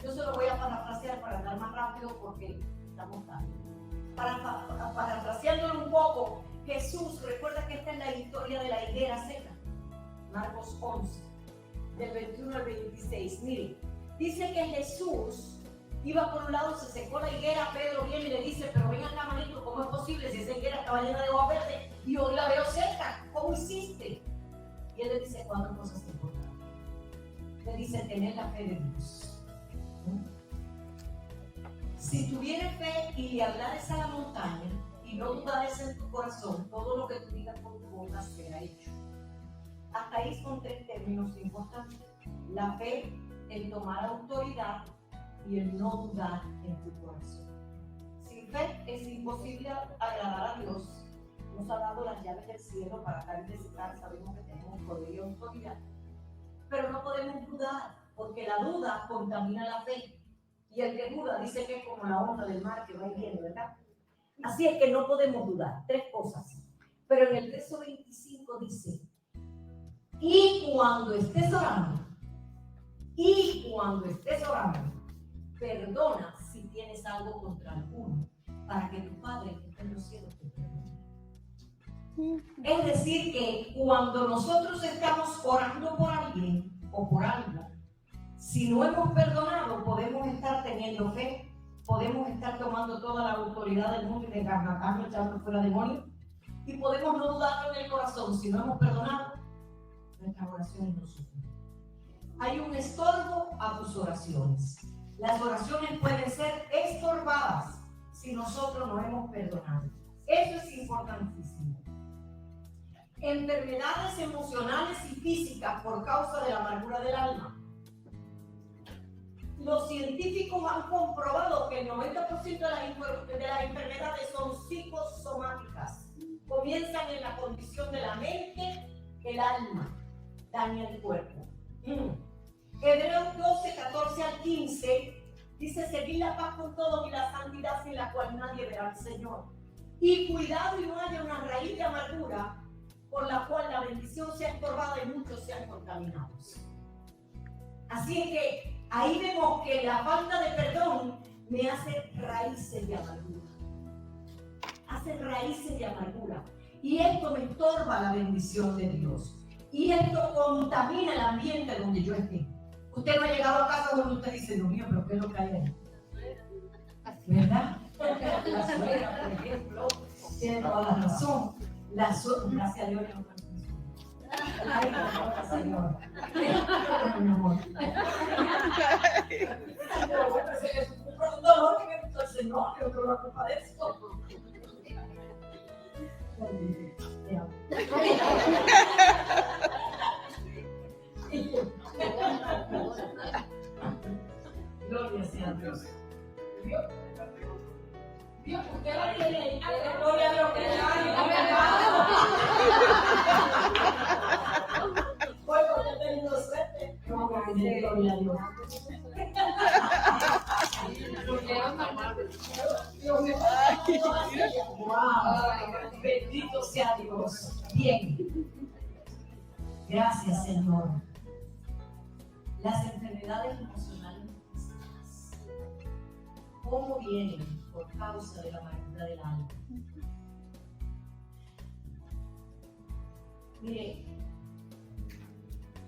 yo se lo voy a parafrasear para andar más rápido porque estamos tarde. Parafraseándolo un poco, Jesús, recuerda que esta es la historia de la higuera seca. Marcos 11, del 21 al 26. Mire, dice que Jesús iba por un lado, se secó la higuera, Pedro viene y le dice, pero ven acá, manito, ¿cómo es posible si esa higuera estaba llena de hoja verde y hoy la veo seca? ¿Cómo hiciste? Y él le dice 4 cosas importantes. Le dice, tener la fe de Dios. Si tuvieres fe y le hablares a la montaña y no dudares en tu corazón, todo lo que tú digas con tu boca será hecho. Hasta ahí son 3 términos importantes. La fe, el tomar autoridad y el no dudar en tu corazón. Sin fe es imposible agradar a Dios. Nos ha dado las llaves del cielo para dar y visitar, sabemos que tenemos poder y autoridad. Pero no podemos dudar, porque la duda contamina la fe. Y el que duda dice que es como la onda del mar que va y viene, ¿verdad? Así es que no podemos dudar. 3 cosas. Pero en el verso 25 dice, y cuando estés orando, perdona si tienes algo contra alguno, para que tu Padre que está en los cielos te perdone. Es decir, que cuando nosotros estamos orando por alguien o por algo, si no hemos perdonado, podemos estar teniendo fe, podemos estar tomando toda la autoridad del mundo y desgarratarnos, echando fuera demonios, y podemos no dudarlo en el corazón. Si no hemos perdonado, nuestras oraciones no suben. Hay un estorbo a tus oraciones. Las oraciones pueden ser estorbadas si nosotros no hemos perdonado. Eso es importantísimo. Enfermedades emocionales y físicas por causa de la amargura del alma. Los científicos han comprobado que el 90% de las enfermedades son psicosomáticas. Comienzan en la condición de la mente, el alma, daña el cuerpo. Hebreos 12, 14 al 15 dice: seguid la paz con todos y la santidad sin la cual nadie verá al Señor. Y cuidado y no haya una raíz de amargura por la cual la bendición sea estorbada y muchos sean contaminados. Así es que ahí vemos que la falta de perdón me hace raíces de amargura. Hace raíces de amargura. Y esto me estorba la bendición de Dios. Y esto contamina el ambiente donde yo esté. Usted no ha llegado a casa donde usted dice: Dios mío, pero ¿qué es lo que hay ahí? ¿Verdad? La suegra, por ejemplo, tiene toda la razón. Gracias a Dios, yo no. Ay, gracias a Dios. Mi amor. Pero bueno, es un dolor que me puso el Señor, yo creo la culpa de esto. Gloria sea a Dios. ¿Vio? Usted la tiene ahí. Gloria a Dios que le bueno, ya he tenido suerte. No, gloria a Dios. Wow, bendito sea Dios. Bien. Gracias, Señor. Las enfermedades emocionales, ¿cómo vienen? Por causa de la amargura del alma. Mire,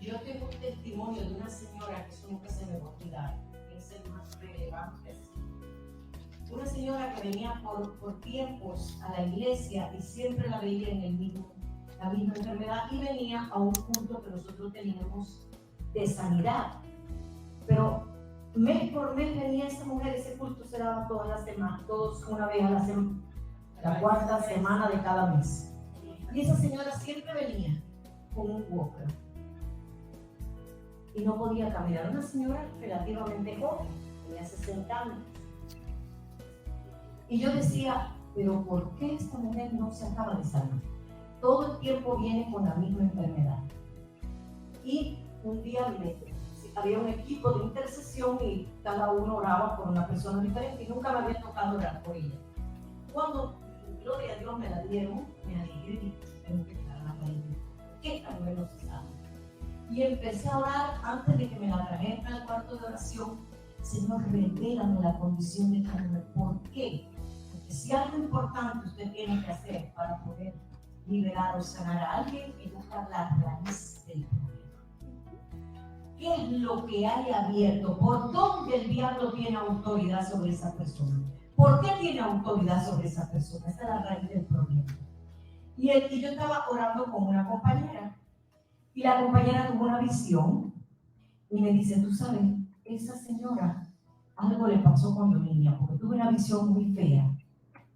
yo tengo un testimonio de una una señora que eso nunca se me va a olvidar, es el más relevante. Una señora que venía por tiempos a la iglesia y siempre la veía en la misma enfermedad, y venía a un culto que nosotros teníamos de sanidad. Pero mes por mes venía esa mujer, ese culto se daba todas las semanas, todos una vez a la semana, la cuarta semana de cada mes. Y esa señora siempre venía con un walker y no podía caminar. Una señora relativamente joven, tenía 60 años. Y yo decía, pero ¿por qué esta mujer no se acaba de sanar? Todo el tiempo viene con la misma enfermedad. Y un día había un equipo de intercesión y cada uno oraba por una persona diferente y nunca me había tocado orar por ella. Cuando, gloria a Dios, me la dieron, me alegré y tengo que quedar a la raíz. ¿Qué tan bueno se sabe? Y empecé a orar antes de que me la trajeran al cuarto de oración. Señor, revélame la condición de esta mujer. ¿Por qué? Porque si algo importante usted tiene que hacer para poder liberar o sanar a alguien, es buscar la raíz del problema. ¿Qué es lo que hay abierto? ¿Por dónde el diablo tiene autoridad sobre esa persona? ¿Por qué tiene autoridad sobre esa persona? Esa es la raíz del problema. Y yo estaba orando con una compañera, y la compañera tuvo una visión y me dice, tú sabes, esa señora algo le pasó cuando niña, porque tuve una visión muy fea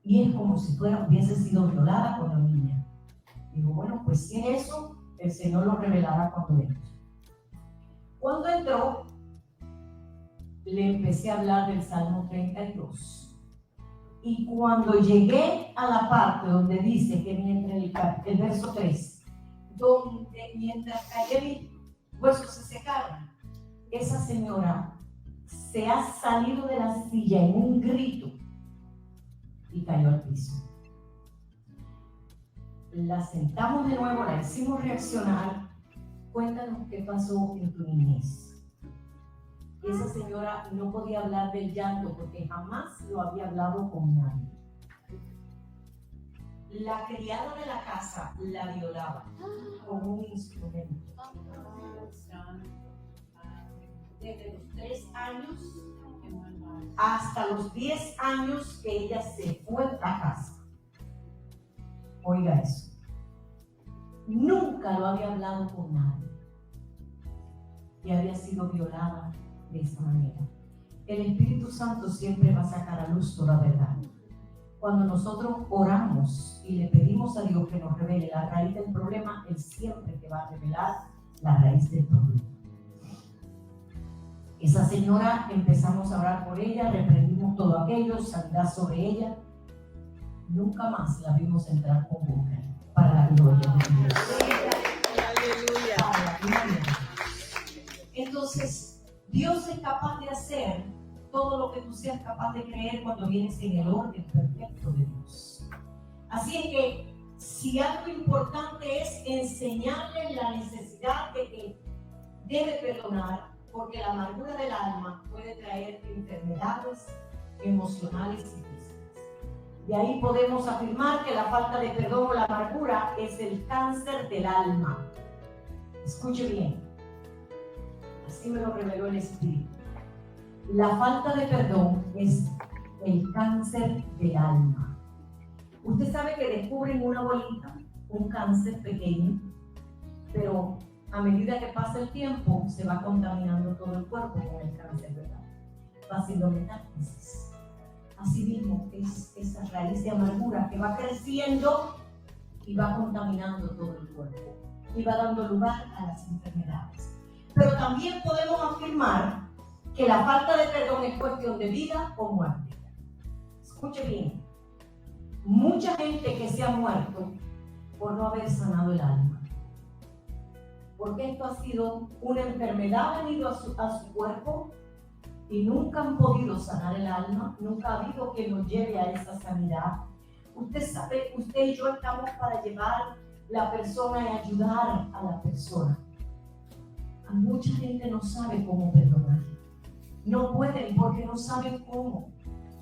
y es como si hubiese sido violada cuando niña. Digo, bueno, pues si es eso, el Señor lo revelará cuando entre. Cuando entró, le empecé a hablar del Salmo 32. Y cuando llegué a la parte donde dice que mientras el verso 3, donde mientras caía mis huesos se secaron, esa señora se ha salido de la silla en un grito y cayó al piso. La sentamos de nuevo, la hicimos reaccionar. Cuéntanos qué pasó en tu niñez. Y esa señora no podía hablar del llanto porque jamás lo había hablado con nadie. La criada de la casa la violaba con un instrumento. Desde los 3 años hasta los 10 años que ella se fue a casa. Oiga eso. Nunca lo había hablado con nadie. Y había sido violada de esa manera. El Espíritu Santo siempre va a sacar a luz toda verdad. Cuando nosotros oramos y le pedimos a Dios que nos revele la raíz del problema, Él siempre te va a revelar la raíz del problema. Esa señora, empezamos a orar por ella, reprendimos todo aquello, sanidad sobre ella. Nunca más la vimos entrar con boca, para la gloria de Dios. Aleluya. Para la gloria. Entonces, Dios es capaz de hacer todo lo que tú seas capaz de creer cuando vienes en el orden perfecto de Dios. Así es que, si algo importante es enseñarle la necesidad de que debe perdonar, porque la amargura del alma puede traer enfermedades emocionales y físicas. De ahí podemos afirmar que la falta de perdón o la amargura es el cáncer del alma. Escuche bien, así me lo reveló el Espíritu. La falta de perdón es el cáncer del alma. Usted sabe que descubren una bolita, un cáncer pequeño, pero a medida que pasa el tiempo, se va contaminando todo el cuerpo con el cáncer, ¿verdad? Va haciendo metástasis. Así mismo es esa raíz de amargura que va creciendo y va contaminando todo el cuerpo y va dando lugar a las enfermedades. Pero también podemos afirmar que la falta de perdón es cuestión de vida o muerte. Escuche bien. Mucha gente que se ha muerto por no haber sanado el alma. Porque esto ha sido una enfermedad venido a su cuerpo y nunca han podido sanar el alma, nunca ha habido quien nos lleve a esa sanidad. Usted sabe, usted y yo estamos para llevar la persona y ayudar a la persona. A mucha gente no sabe cómo perdonar. No pueden porque no saben cómo.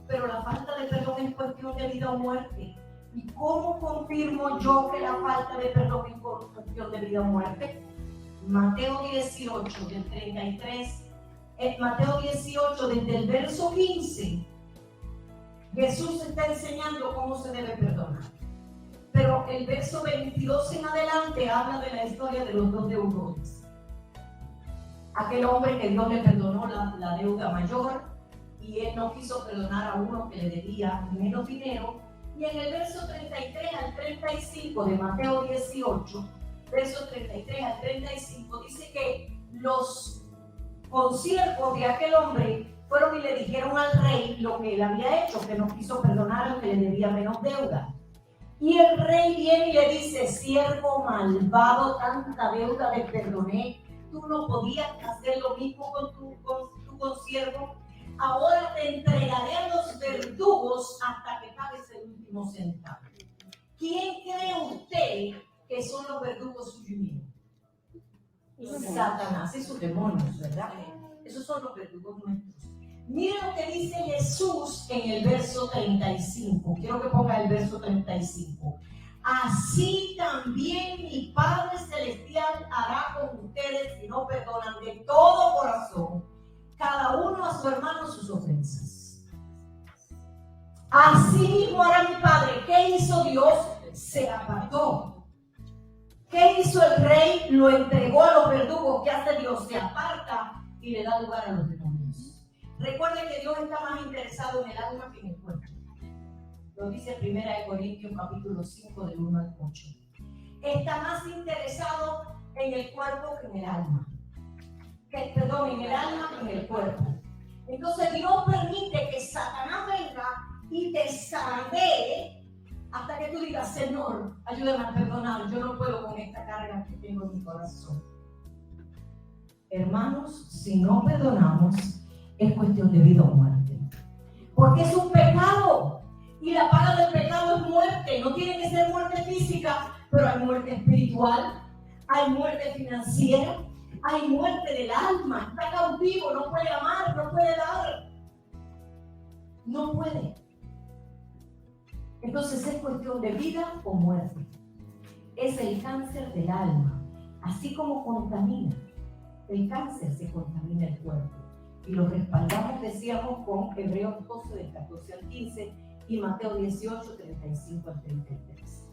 Pero la falta de perdón es cuestión de vida o muerte. ¿Y cómo confirmo yo que la falta de perdón es cuestión de vida o muerte? Mateo 18, del 33, Mateo 18, desde el verso 15, Jesús está enseñando cómo se debe perdonar. Pero el verso 22 en adelante habla de la historia de los dos deudores. Aquel hombre que Dios le perdonó la deuda mayor y él no quiso perdonar a uno que le debía menos dinero. Y en el verso 33 al 35 de Mateo 18, verso 33 al 35, dice que los consiervos de aquel hombre fueron y le dijeron al rey lo que él había hecho, que no quiso perdonar al que le debía menos deuda. Y el rey viene y le dice: siervo malvado, tanta deuda te perdoné, tú no podías hacer lo mismo con tu consiervo. Ahora te entregaré a los verdugos hasta que pagues el último centavo. ¿Quién cree usted que son los verdugos suyos? Satanás y sus demonios, ¿verdad? Esos son los verdugos nuestros. Miren lo que dice Jesús en el verso 35. Quiero que ponga el verso 35. Así también mi Padre Celestial hará con ustedes si no perdonan de todo corazón cada uno a su hermano sus ofensas. Así mismo hará mi Padre. ¿Qué hizo Dios? Se apartó. ¿Qué hizo el rey? Lo entregó a los verdugos. ¿Qué hace Dios? Se aparta y le da lugar a los demonios. Recuerden que Dios está más interesado en el alma que en el cuerpo. Lo dice 1 Corintios capítulo 5 del 1 al 8. Está más interesado en el cuerpo que en el alma. En el alma que en el cuerpo. Entonces Dios permite que Satanás venga y te zarandee hasta que tú digas: Señor, ayúdame a perdonar, yo no puedo con esta carga que tengo en mi corazón. Hermanos, si no perdonamos, es cuestión de vida o muerte. Porque es un pecado. Y la paga del pecado es muerte. No tiene que ser muerte física, pero hay muerte espiritual, hay muerte financiera, hay muerte del alma. Está cautivo, no puede amar, no puede dar. No puede. Entonces es cuestión de vida o muerte. Es el cáncer del alma. Así como contamina, el cáncer se contamina el cuerpo. Y lo respaldamos, decíamos, con Hebreos 12, del 14 al 15 y Mateo 18, 35 al 33.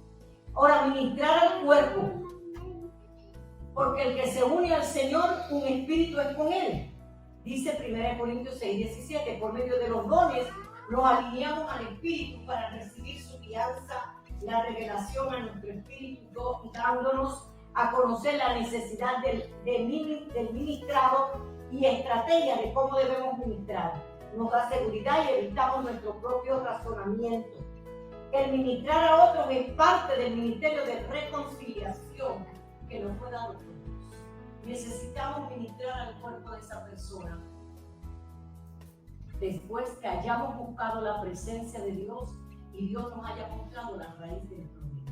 Ahora, ministrar al cuerpo, porque el que se une al Señor, un espíritu es con Él. Dice 1 Corintios 6, 17, por medio de los dones, nos alineamos al espíritu para recibir su guianza, la revelación a nuestro espíritu, dándonos a conocer la necesidad del ministrado y estrategia de cómo debemos ministrar. Nos da seguridad y evitamos nuestro propio razonamiento. El ministrar a otros es parte del ministerio de reconciliación que nos fue dado por Dios. Necesitamos ministrar al cuerpo de esa persona después que hayamos buscado la presencia de Dios y Dios nos haya mostrado la raíz del problema.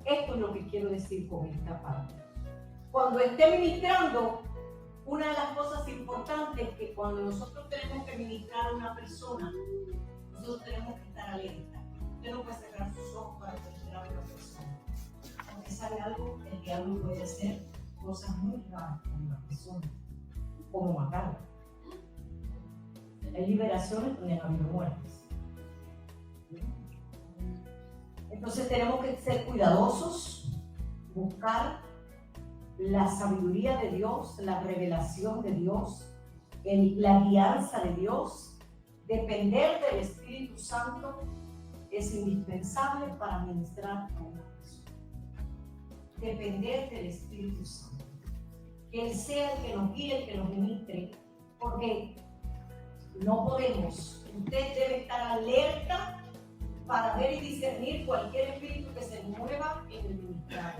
Esto es lo que quiero decir con esta parte. Cuando esté ministrando, una de las cosas importantes es que cuando nosotros tenemos que ministrar a una persona, nosotros tenemos que estar alerta. Usted no puede cerrar sus ojos para ministrar a una persona. Porque sabe algo, el diablo puede hacer cosas muy raras con una persona, como matarla. Hay liberaciones donde no ha habido muertes. Entonces tenemos que ser cuidadosos, buscar la sabiduría de Dios, la revelación de Dios, la guianza de Dios. Depender del Espíritu Santo es indispensable para ministrar a una persona. Depender del Espíritu Santo. Que Él sea el que nos guíe, el que nos ministre, porque no podemos. Usted debe estar alerta para ver y discernir cualquier espíritu que se mueva en el ministrar.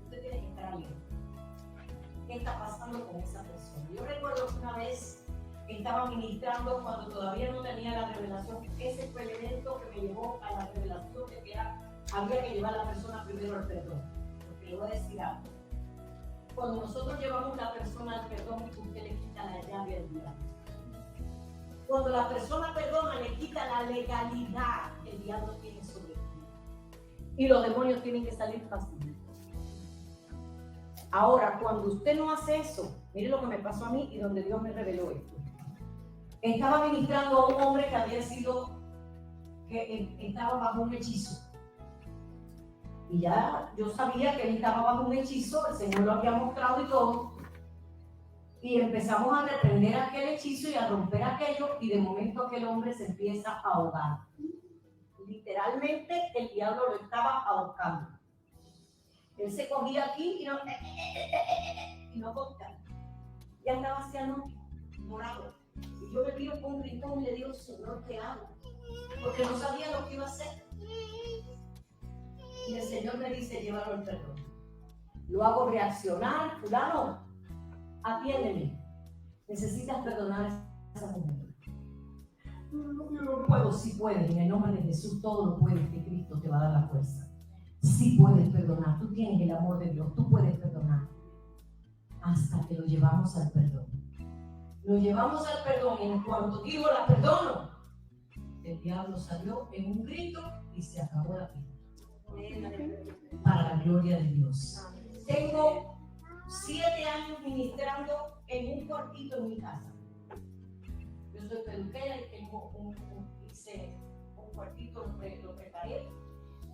Usted tiene que estar alerta. ¿Qué está pasando con esa persona? Yo recuerdo que una vez estaba ministrando cuando todavía no tenía la revelación. Ese fue el evento que me llevó a la revelación de que había que llevar a la persona primero al perdón. Porque le voy a decir algo. Cuando nosotros llevamos a la persona al perdón, usted le quita la llave al diablo. Cuando la persona perdona, le quita la legalidad que el diablo tiene sobre ti. Y los demonios tienen que salir fácilmente. Ahora, cuando usted no hace eso, mire lo que me pasó a mí y donde Dios me reveló esto. Estaba ministrando a un hombre que estaba bajo un hechizo. Y ya yo sabía que él estaba bajo un hechizo, el Señor lo había mostrado y todo. Y empezamos a reprender aquel hechizo y a romper aquello, y de momento aquel hombre se empieza a ahogar. Literalmente el diablo lo estaba ahogando. Él se cogía aquí y no podía. Ya andaba hacia el morado. Y yo me viro con un rincón y le digo, Señor, ¿qué hago? Porque no sabía lo que iba a hacer. Y el Señor me dice, llévalo al perdón. Lo hago reaccionar, fulano, atiéndeme. Necesitas perdonar a esa mujer. No puedo, sí puedes. En el nombre de Jesús todo lo puedes, que Cristo te va a dar la fuerza. Sí puedes perdonar, tú tienes el amor de Dios, tú puedes perdonar. Hasta que lo llevamos al perdón. Lo llevamos al perdón y en cuanto digo la perdono, el diablo salió en un grito y se acabó la vida. Para la gloria de Dios. Tengo 7 años ministrando en un cuartito en mi casa. Yo soy peluquera y hice un cuartito, lo preparé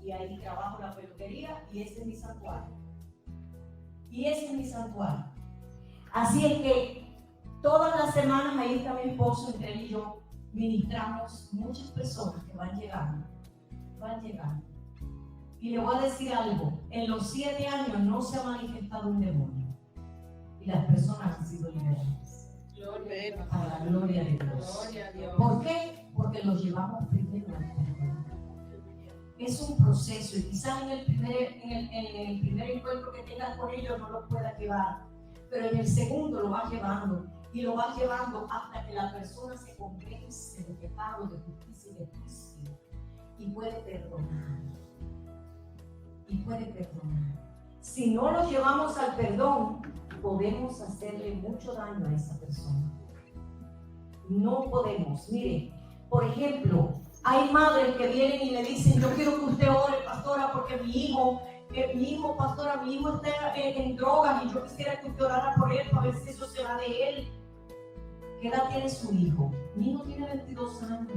y ahí trabajo la peluquería y ese es mi santuario. Así es que todas las semanas ahí está mi esposo, entre él y yo ministramos muchas personas que van llegando. Y le voy a decir algo, en los 7 años no se ha manifestado un demonio y las personas han sido liberadas. A la gloria de Dios. ¿Por qué? Porque los llevamos primero al perdón. Es un proceso y quizás en el primer encuentro que tengas con ellos no lo puedas llevar, pero en el segundo lo vas llevando y lo vas llevando hasta que la persona se convence de pecado, de justicia y de juicio y puede perdonar. Si no lo llevamos al perdón, podemos hacerle mucho daño a esa persona. No podemos. Mire, por ejemplo, hay madres que vienen y me dicen, yo quiero que usted ore, pastora, porque mi hijo, pastora, mi hijo está en drogas y yo quisiera que usted orara por él para ver si eso se va de él. ¿Qué edad tiene su hijo? Mi hijo tiene 22 años.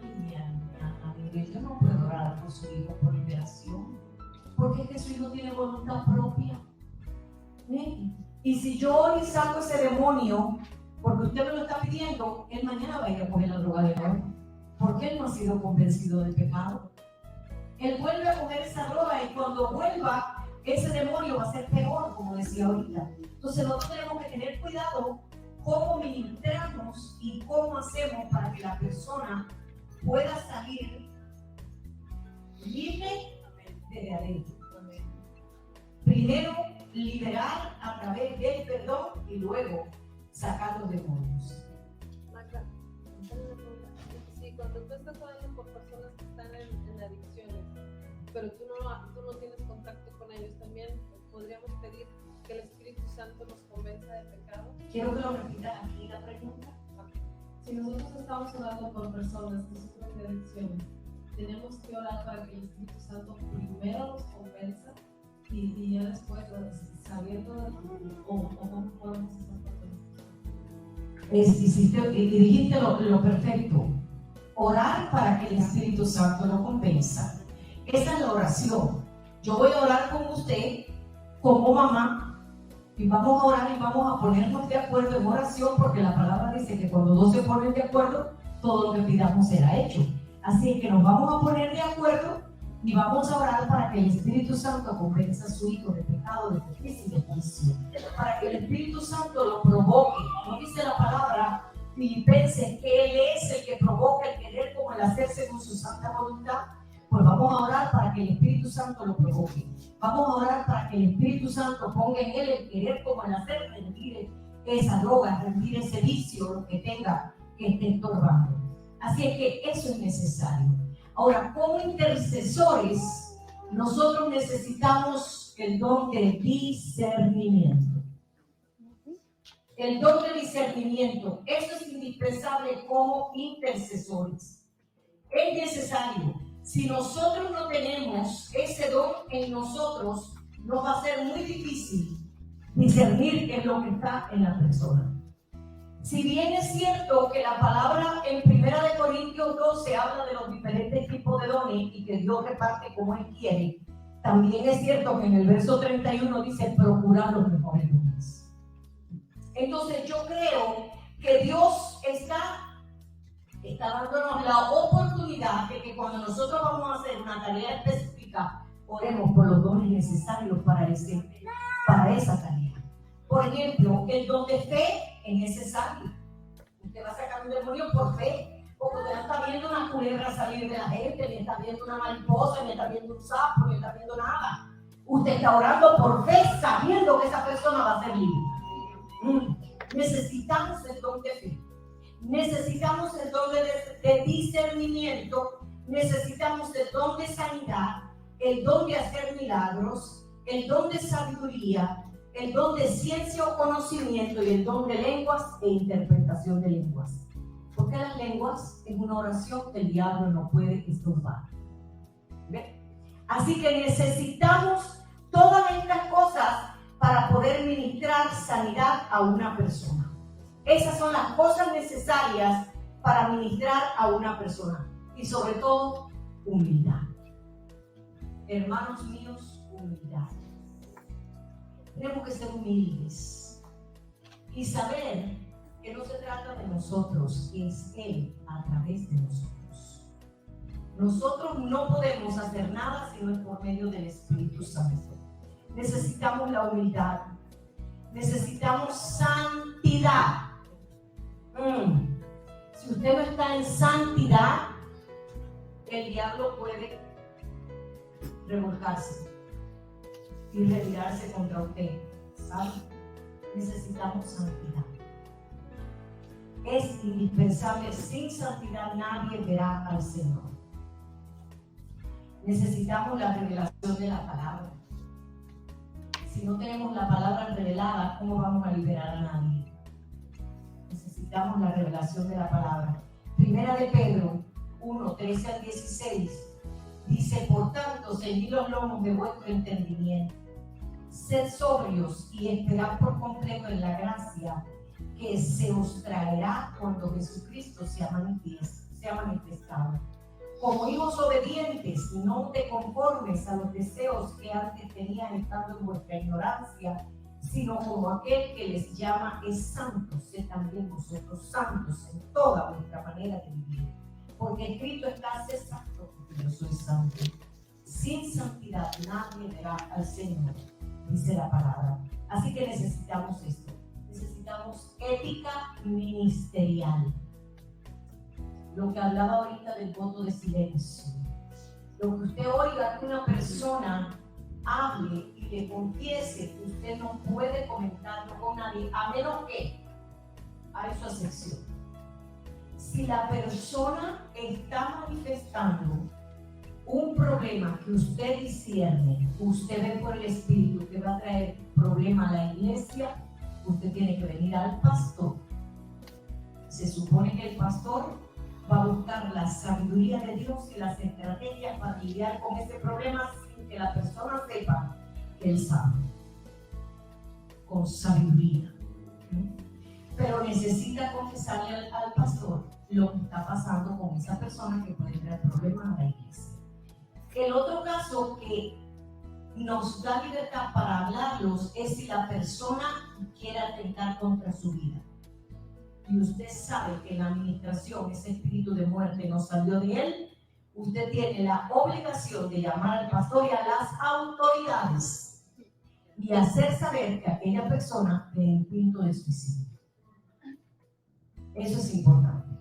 Ay, mi alma, yo no puedo orar por su hijo por liberación, porque es que su hijo tiene voluntad propia. Y si yo hoy saco ese demonio, porque usted me lo está pidiendo, él mañana va a ir a coger la droga de nuevo. Porque él no ha sido convencido del pecado. Él vuelve a coger esa droga y cuando vuelva, ese demonio va a ser peor, como decía ahorita. Entonces nosotros tenemos que tener cuidado cómo ministramos y cómo hacemos para que la persona pueda salir libre desde adentro. Primero, liberar a través del perdón y luego sacar los demonios. Magda, sí, cuando tú estás hablando por personas que están en adicciones, pero tú no tienes contacto con ellos, también podríamos pedir que el Espíritu Santo nos convenza de pecado. Quiero que lo repitas aquí la pregunta. Si nosotros estamos orando por personas que sufren de adicciones, tenemos que orar para que el Espíritu Santo primero los convenza y ya después, sabiendo cómo podemos hacer con esto. Y dijiste lo perfecto. Orar para que el Espíritu Santo lo convenza. Esa es la oración. Yo voy a orar con usted como mamá y vamos a orar y vamos a ponernos de acuerdo en oración, porque la palabra dice que cuando dos se ponen de acuerdo, todo lo que pidamos será hecho. Así que nos vamos a poner de acuerdo y vamos a orar para que el Espíritu Santo convenza a su hijo de pecado, de justicia y de juicio. Para que el Espíritu Santo lo provoque. No dice la palabra Filipenses que Él es el que provoca el querer como el hacer según su santa voluntad. Pues vamos a orar para que el Espíritu Santo lo provoque. Vamos a orar para que el Espíritu Santo ponga en él el querer como el hacer, rendir esa droga, rendir ese vicio, lo que tenga que esté estorbando. Así es que eso es necesario. Ahora, como intercesores, nosotros necesitamos el don de discernimiento. El don de discernimiento, eso es indispensable como intercesores. Es necesario. Si nosotros no tenemos ese don en nosotros, nos va a ser muy difícil discernir qué es lo que está en la persona. Si bien es cierto que la palabra en 1 Corintios 12 habla de los diferentes tipos de dones y que Dios reparte como Él quiere, también es cierto que en el verso 31 dice procurar los mejores dones. Entonces yo creo que Dios está dándonos la oportunidad de que cuando nosotros vamos a hacer una tarea específica, oremos por los dones necesarios para esa tarea. Por ejemplo, el don de fe es necesario. Usted va a sacar un demonio por fe, porque usted no está viendo una culebra salir de la gente, ni está viendo una mariposa, ni está viendo un sapo, ni está viendo nada. Usted está orando por fe, sabiendo que esa persona va a ser libre. Necesitamos el don de fe. Necesitamos el don de discernimiento, necesitamos el don de sanidad, el don de hacer milagros, el don de sabiduría, el don de ciencia o conocimiento y el don de lenguas e interpretación de lenguas. Porque las lenguas es una oración que el diablo no puede estorbar. ¿Ve? Así que necesitamos todas estas cosas para poder ministrar sanidad a una persona. Esas son las cosas necesarias para ministrar a una persona. Y sobre todo, humildad. Hermanos míos, humildad. Tenemos que ser humildes y saber que no se trata de nosotros, es Él a través de nosotros. Nosotros no podemos hacer nada si no es por medio del Espíritu Santo. Necesitamos la humildad. Necesitamos santidad. Si usted no está en santidad, el diablo puede revolcarse y retirarse contra usted. ¿Sabe? Necesitamos santidad. Es indispensable. Sin santidad nadie verá al Señor. Necesitamos la revelación de la palabra. Si no tenemos la palabra revelada, ¿cómo vamos a liberar a nadie? Necesitamos la revelación de la palabra. Primera de Pedro 1, 13 al 16 dice: por tanto, ceñid los lomos de vuestro entendimiento, sed sobrios y esperad por completo en la gracia que se os traerá cuando Jesucristo sea manifestado. Como hijos obedientes, no te conformes a los deseos que antes tenían estando en vuestra ignorancia, sino como aquel que les llama es santo, sed también vosotros santos en toda vuestra manera de vivir. Porque escrito está: sé santo, porque yo soy santo. Sin santidad nadie verá al Señor, dice la palabra. Así que necesitamos esto. Necesitamos ética ministerial. Lo que hablaba ahorita del voto de silencio. Lo que usted oiga que una persona hable y le confiese, usted no puede comentarlo con nadie, a menos que hay su excepción. Si la persona está manifestando un problema que usted discierne, usted ve por el Espíritu que va a traer problema a la iglesia, usted tiene que venir al pastor. Se supone que el pastor va a buscar la sabiduría de Dios y las estrategias para lidiar con ese problema sin que la persona sepa que él sabe, con sabiduría. Pero necesita confesarle al pastor lo que está pasando con esa persona que puede traer problemas a la iglesia. El otro caso que nos da libertad para hablarlos es si la persona quiere atentar contra su vida. Y usted sabe que en la administración ese espíritu de muerte no salió de él, usted tiene la obligación de llamar al pastor y a las autoridades y hacer saber que aquella persona tiene instinto de suicidio. Eso es importante.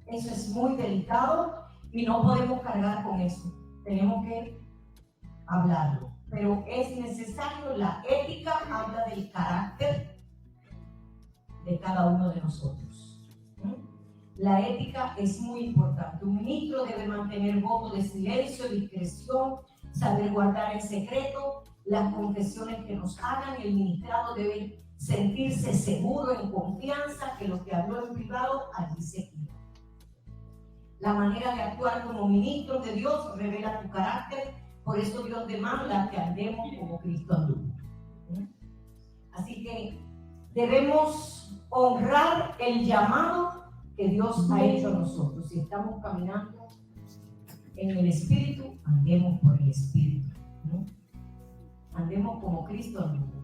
Eso es muy delicado y no podemos cargar con eso. Tenemos que hablarlo. Pero es necesario, la ética habla del carácter de cada uno de nosotros. La ética es muy importante. Un ministro debe mantener voto de silencio, discreción, saber guardar el secreto, las confesiones que nos hagan. El ministrado debe sentirse seguro, en confianza, que lo que habló en privado allí se queda. La manera de actuar como ministro de Dios revela tu carácter, Por eso Dios demanda que andemos como Cristo anduvo. Así que debemos honrar el llamado que Dios ha hecho a nosotros. Si estamos caminando en el Espíritu, andemos por el Espíritu. Andemos como Cristo anduvo.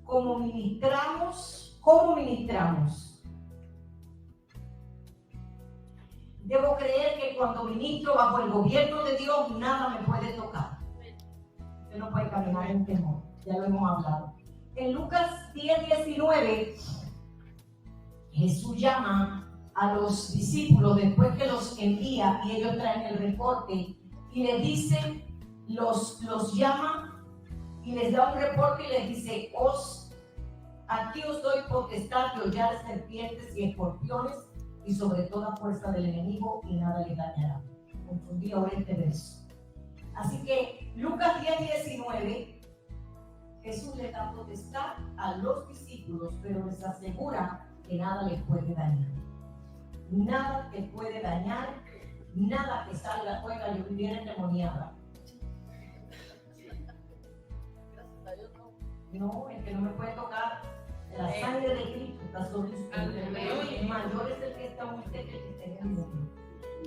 ¿Cómo ministramos? Debo creer que cuando ministro bajo el gobierno de Dios, nada me puede tocar. Usted no puede caminar en temor. Ya lo hemos hablado. En Lucas 10:19, Jesús llama a los discípulos después que los envía y ellos traen el reporte y les dice, los llama y les da un reporte y les dice, aquí os doy potestad de hollar serpientes y escorpiones y sobre toda fuerza del enemigo y nada le dañará. Confundí ahora este verso. Así que Lucas 10:19, Jesús le da potestad a los discípulos, pero les asegura que nada les puede dañar. Nada te puede dañar, nada que salga fuera. Yo viviera endemoniada. No, el que no me puede tocar, la sangre de Cristo está sobre usted. El mayor es el que está en usted que el que está en el mundo.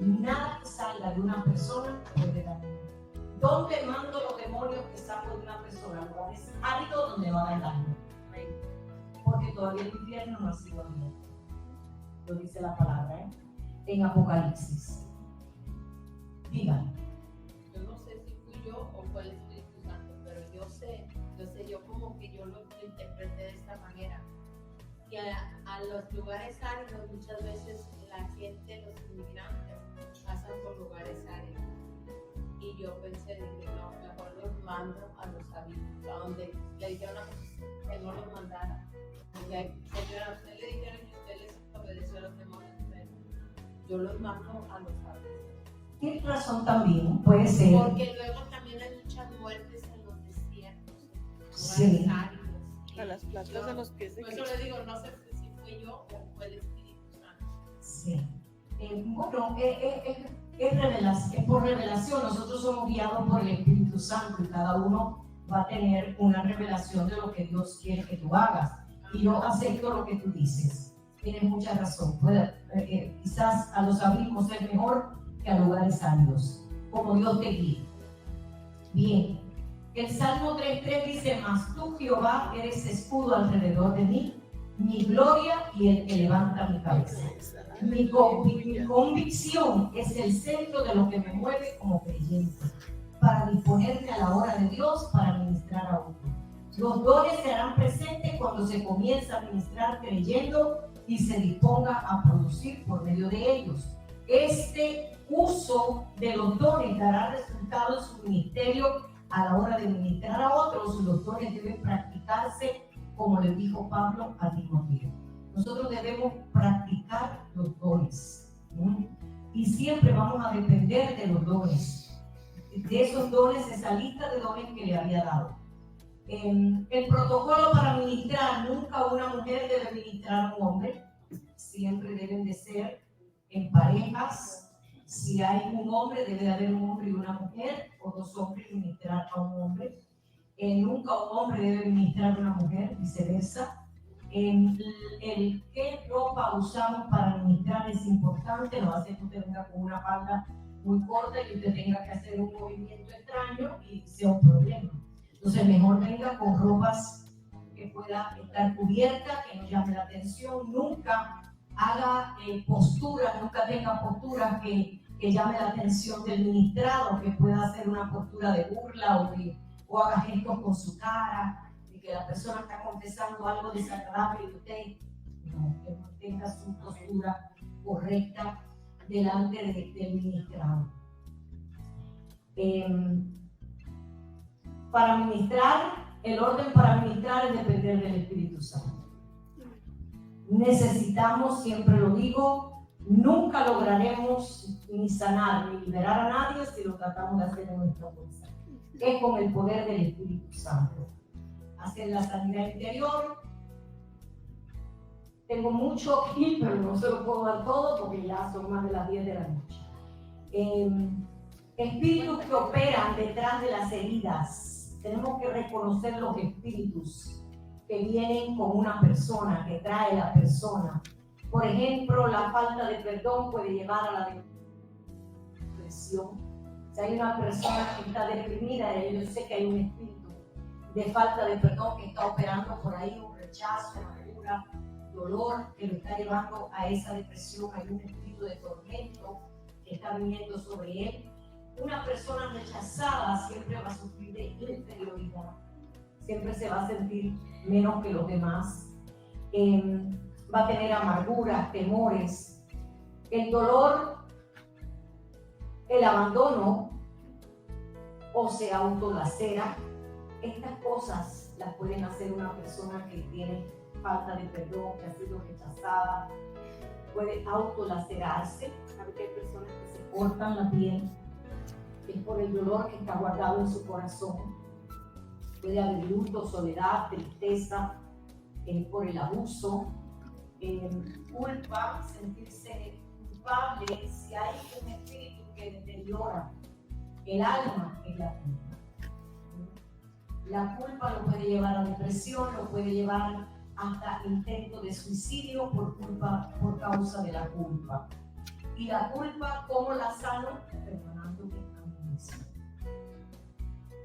Nada que salga de una persona puede dañar. ¿Dónde mando los demonios que saco de una persona? Lugares áridos donde va a dar daño. Porque todavía el infierno no ha sido abierto. Lo dice la palabra, en Apocalipsis. Díganme. Yo no sé si fui yo o fue el Espíritu Santo, pero yo sé, yo como que yo lo interpreté de esta manera. Que a los lugares áridos muchas veces la gente, los inmigrantes, pasan por lugares áridos. Y yo pensé, dije, no, mejor los mando a los habitantes, a donde le dijeron que no los mandara. Porque señora, usted le dijeron que usted les obedeció a los demonios, yo los mando a los habitantes. Tienes razón también, puede ser. Porque luego también hay muchas muertes en los desiertos, sí. A las plantas de los pies de Cristo. Por eso le digo, no sé si fue yo o fue el Espíritu Santo. Sí. Bueno, es por revelación. Nosotros somos guiados por el Espíritu Santo y cada uno va a tener una revelación de lo que Dios quiere que tú hagas. Y yo acepto lo que tú dices. Tienes mucha razón. Quizás a los abismos es mejor que a lugares áridos, como Dios te guíe. Bien, el Salmo 3:3 dice, mas tú, Jehová, eres escudo alrededor de mí, mi gloria y el que levanta mi cabeza. Mi convicción es el centro de lo que me mueve como creyente, para disponerme a la hora de Dios para ministrar a otros. Los dones se harán presentes cuando se comienza a ministrar creyendo y se disponga a producir por medio de ellos. Este uso de los dones dará resultado en su ministerio a la hora de ministrar a otros. Los dones deben practicarse, como le dijo Pablo a Timoteo. Nosotros debemos practicar los dones, y siempre vamos a depender de los dones, de esos dones, esa lista de dones que le había dado. El protocolo para ministrar: nunca una mujer debe ministrar a un hombre, siempre deben de ser en parejas. Si hay un hombre, debe de haber un hombre y una mujer, o dos hombres ministrar a un hombre. Nunca un hombre debe ministrar a una mujer, viceversa. El qué ropa usamos para ministrar es importante. No hace que usted venga con una falda muy corta y usted tenga que hacer un movimiento extraño y sea un problema. Entonces mejor venga con ropas que pueda estar cubierta, que no llame la atención. Nunca haga posturas, nunca tenga posturas que llame la atención del ministrado, que pueda hacer una postura de burla o haga gestos con su cara, y que la persona está confesando algo desagradable y usted no, que mantenga su postura correcta delante del ministrado. Para ministrar, el orden para ministrar es depender del Espíritu Santo. Necesitamos, siempre lo digo, nunca lograremos ni sanar ni liberar a nadie si lo tratamos de hacer en nuestra fuerza. Es con el poder del Espíritu Santo. Hacer la sanidad interior. Tengo mucho aquí, pero no se lo puedo dar todo porque ya son más de las 10 de la noche. Espíritus que operan detrás de las heridas. Tenemos que reconocer los espíritus que vienen con una persona, que trae la persona. Por ejemplo, la falta de perdón puede llevar a la depresión. Si hay una persona que está deprimida, yo sé que hay un espíritu de falta de perdón que está operando por ahí, un rechazo, amargura, dolor que lo está llevando a esa depresión. Hay un espíritu de tormento que está viniendo sobre él. Una persona rechazada siempre va a sufrir de inferioridad, siempre se va a sentir menos que los demás, va a tener amarguras, temores, el dolor, el abandono o se autolacera. Estas cosas las pueden hacer una persona que tiene falta de perdón, que ha sido rechazada, puede autolacerarse. Sabe que hay personas que se cortan la piel, es por el dolor que está guardado en su corazón. Puede haber luto, soledad, tristeza, por el abuso, culpa, sentirse culpable. Si hay un espíritu que deteriora el alma, es la culpa. La culpa lo puede llevar a depresión, lo puede llevar hasta intento de suicidio por causa de la culpa. Y la culpa, ¿cómo la sano? Perdonándome a mí mismo.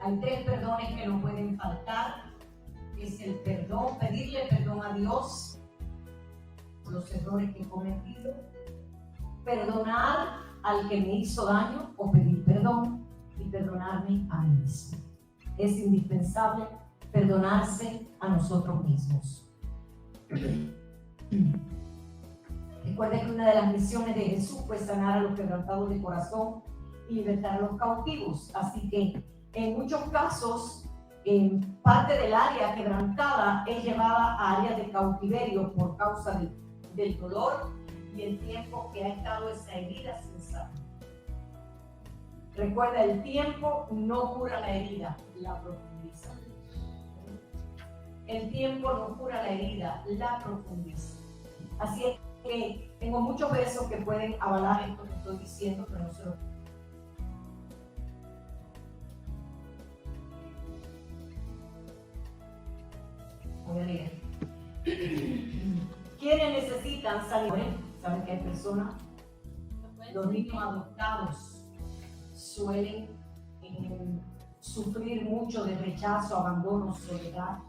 Hay 3 perdones que no pueden faltar. Es el perdón, pedirle perdón a Dios por los errores que he cometido, perdonar al que me hizo daño o pedir perdón y perdonarme a mí mismo. Es indispensable perdonarse a nosotros mismos. Recuerden que una de las misiones de Jesús fue sanar a los quebrantados de corazón y libertar a los cautivos. Así que en muchos casos, parte del área quebrantada es llevada a áreas de cautiverio por causa del dolor y el tiempo que ha estado esa herida sin sanar. Recuerda, el tiempo no cura la herida, la profundiza. El tiempo no cura la herida, la profundiza. Así es que tengo muchos versos que pueden avalar esto que estoy diciendo, pero no se lo... Voy a leer. ¿Quiénes necesitan sanidad? ¿Saben que hay personas? Los niños adoptados suelen sufrir mucho de rechazo, abandono, soledad,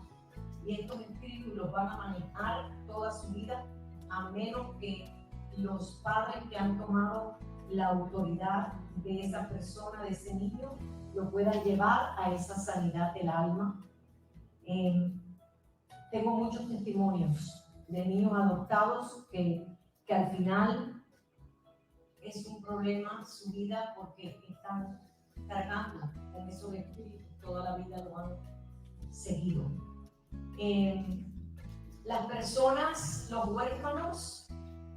y estos espíritus los van a manejar toda su vida, a menos que los padres que han tomado la autoridad de esa persona, de ese niño, lo puedan llevar a esa sanidad del alma. Tengo muchos testimonios de niños adoptados que al final es un problema su vida porque están cargando con esos espíritus, toda la vida lo han seguido. Las personas, los huérfanos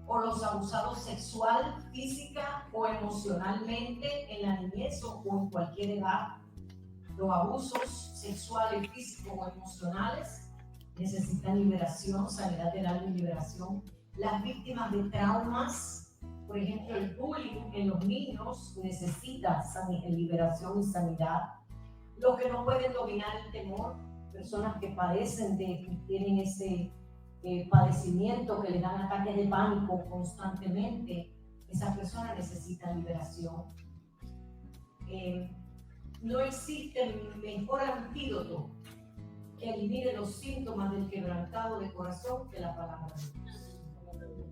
o los abusados sexual, física o emocionalmente en la niñez o en cualquier edad, los abusos sexuales, físicos o emocionales necesitan liberación, sanidad del alma y liberación. Las víctimas de traumas, por ejemplo, el bullying en los niños necesita liberación y sanidad. Los que no pueden dominar el temor, personas que tienen ese padecimiento, que les dan ataques de pánico constantemente, esas personas necesitan liberación. No existe mejor antídoto que elimine los síntomas del quebrantado de corazón que la palabra de Dios.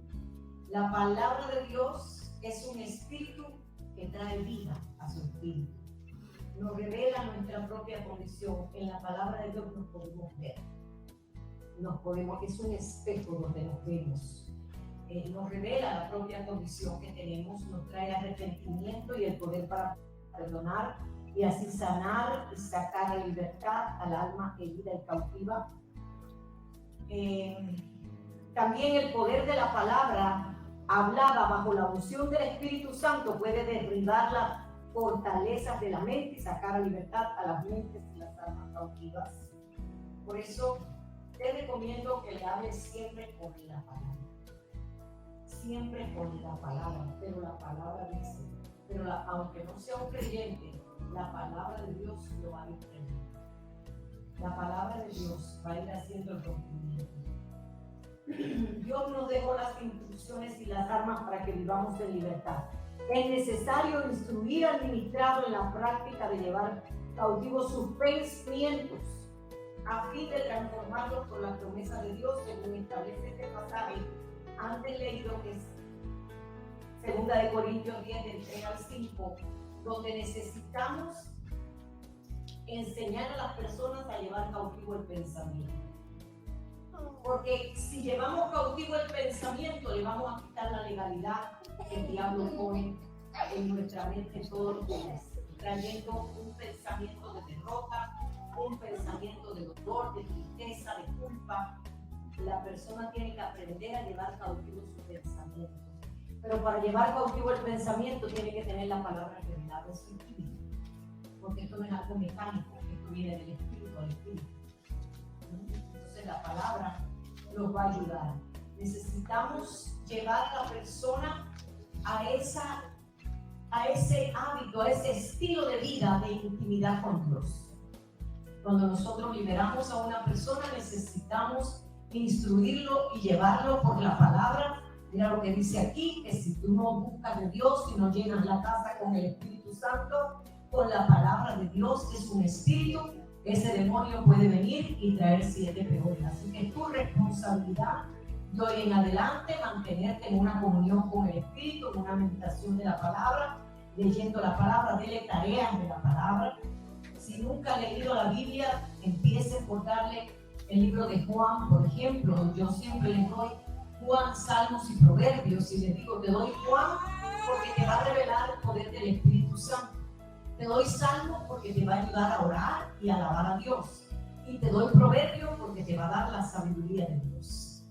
La palabra de Dios es un espíritu que trae vida a su espíritu. Nos revela nuestra propia condición. En la palabra de Dios nos podemos ver. Es un espejo donde nos vemos. Nos revela la propia condición que tenemos, nos trae arrepentimiento y el poder para perdonar y así sanar y sacar la libertad al alma herida y cautiva. También el poder de la palabra hablada bajo la unción del Espíritu Santo puede derribar las fortalezas de la mente y sacar a libertad a las mentes y las almas cautivas. Por eso te recomiendo que le hables siempre con la palabra. Siempre con la palabra, pero la palabra dice, pero aunque no sea un creyente, la palabra de Dios lo va a ir creyendo. La palabra de Dios va a ir haciendo el rompimiento. Dios nos dejó las instrucciones y las armas para que vivamos en libertad. Es necesario instruir al ministrado en la práctica de llevar cautivos sus pensamientos a fin de transformarlos por la promesa de Dios, según establece este pasaje antes leído, que es 2 Corintios 10, del 3 al 5, donde necesitamos enseñar a las personas a llevar cautivo el pensamiento. Porque si llevamos cautivo el pensamiento, le vamos a quitar la legalidad que el diablo pone en nuestra mente todos los días, trayendo un pensamiento de derrota, un pensamiento de dolor, de tristeza, de culpa. La persona tiene que aprender a llevar cautivo su pensamiento. Pero para llevar cautivo el pensamiento tiene que tener la palabra revelada en su espíritu. Porque esto no es algo mecánico, esto viene del espíritu al espíritu. Entonces la palabra nos va a ayudar. Necesitamos llevar a la persona a ese hábito, a ese estilo de vida de intimidad con Dios. Cuando nosotros liberamos a una persona, necesitamos instruirlo y llevarlo por la palabra. Mira lo que dice aquí, que si tú no buscas de Dios, si no llenas la casa con el Espíritu Santo, con la palabra de Dios, que es un espíritu, ese demonio puede venir y traer 7 peores. Así que es tu responsabilidad de hoy en adelante mantenerte en una comunión con el Espíritu, en una meditación de la palabra, leyendo la palabra, dele tareas de la palabra. Si nunca ha leído la Biblia, empiece por darle el libro de Juan, por ejemplo. Yo siempre le doy Juan, Salmos y Proverbios, y le digo, te doy Juan porque te va a revelar el poder del Espíritu Santo. Te doy Salmos porque te va a ayudar a orar y a alabar a Dios. Y te doy Proverbios porque te va a dar la sabiduría de Dios.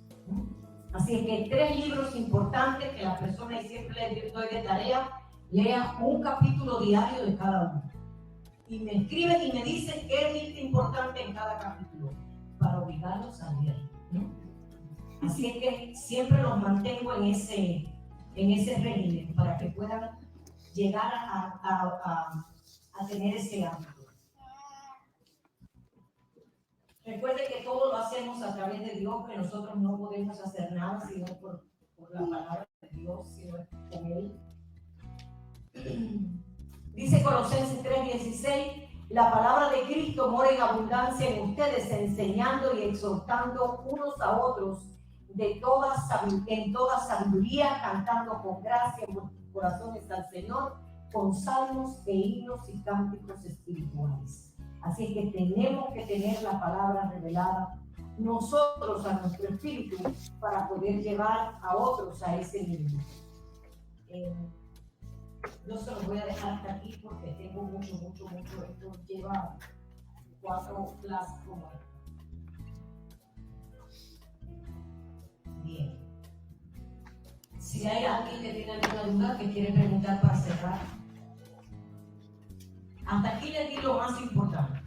Así es que 3 libros importantes que la persona, y siempre le doy de tarea, lea un capítulo diario de cada uno. Y me escriben y me dicen qué es importante en cada capítulo para obligarlos a leer. Así es que siempre los mantengo en ese régimen para que puedan llegar a tener ese hábito. Recuerde que todo lo hacemos a través de Dios, que nosotros no podemos hacer nada sino por la palabra de Dios, sino con Él. Dice Colosenses 3:16, la palabra de Cristo mora en abundancia en ustedes, enseñando y exhortando unos a otros en toda sabiduría, cantando con gracia en vuestros corazones al Señor, con salmos e himnos y cánticos espirituales. Así es que tenemos que tener la palabra revelada nosotros a nuestro espíritu para poder llevar a otros a ese nivel. Yo se los voy a dejar hasta aquí porque tengo mucho. Esto lleva 4 clases como esta. Bien. Si hay alguien que tiene alguna duda que quiere preguntar para cerrar. Hasta aquí les di lo más importante.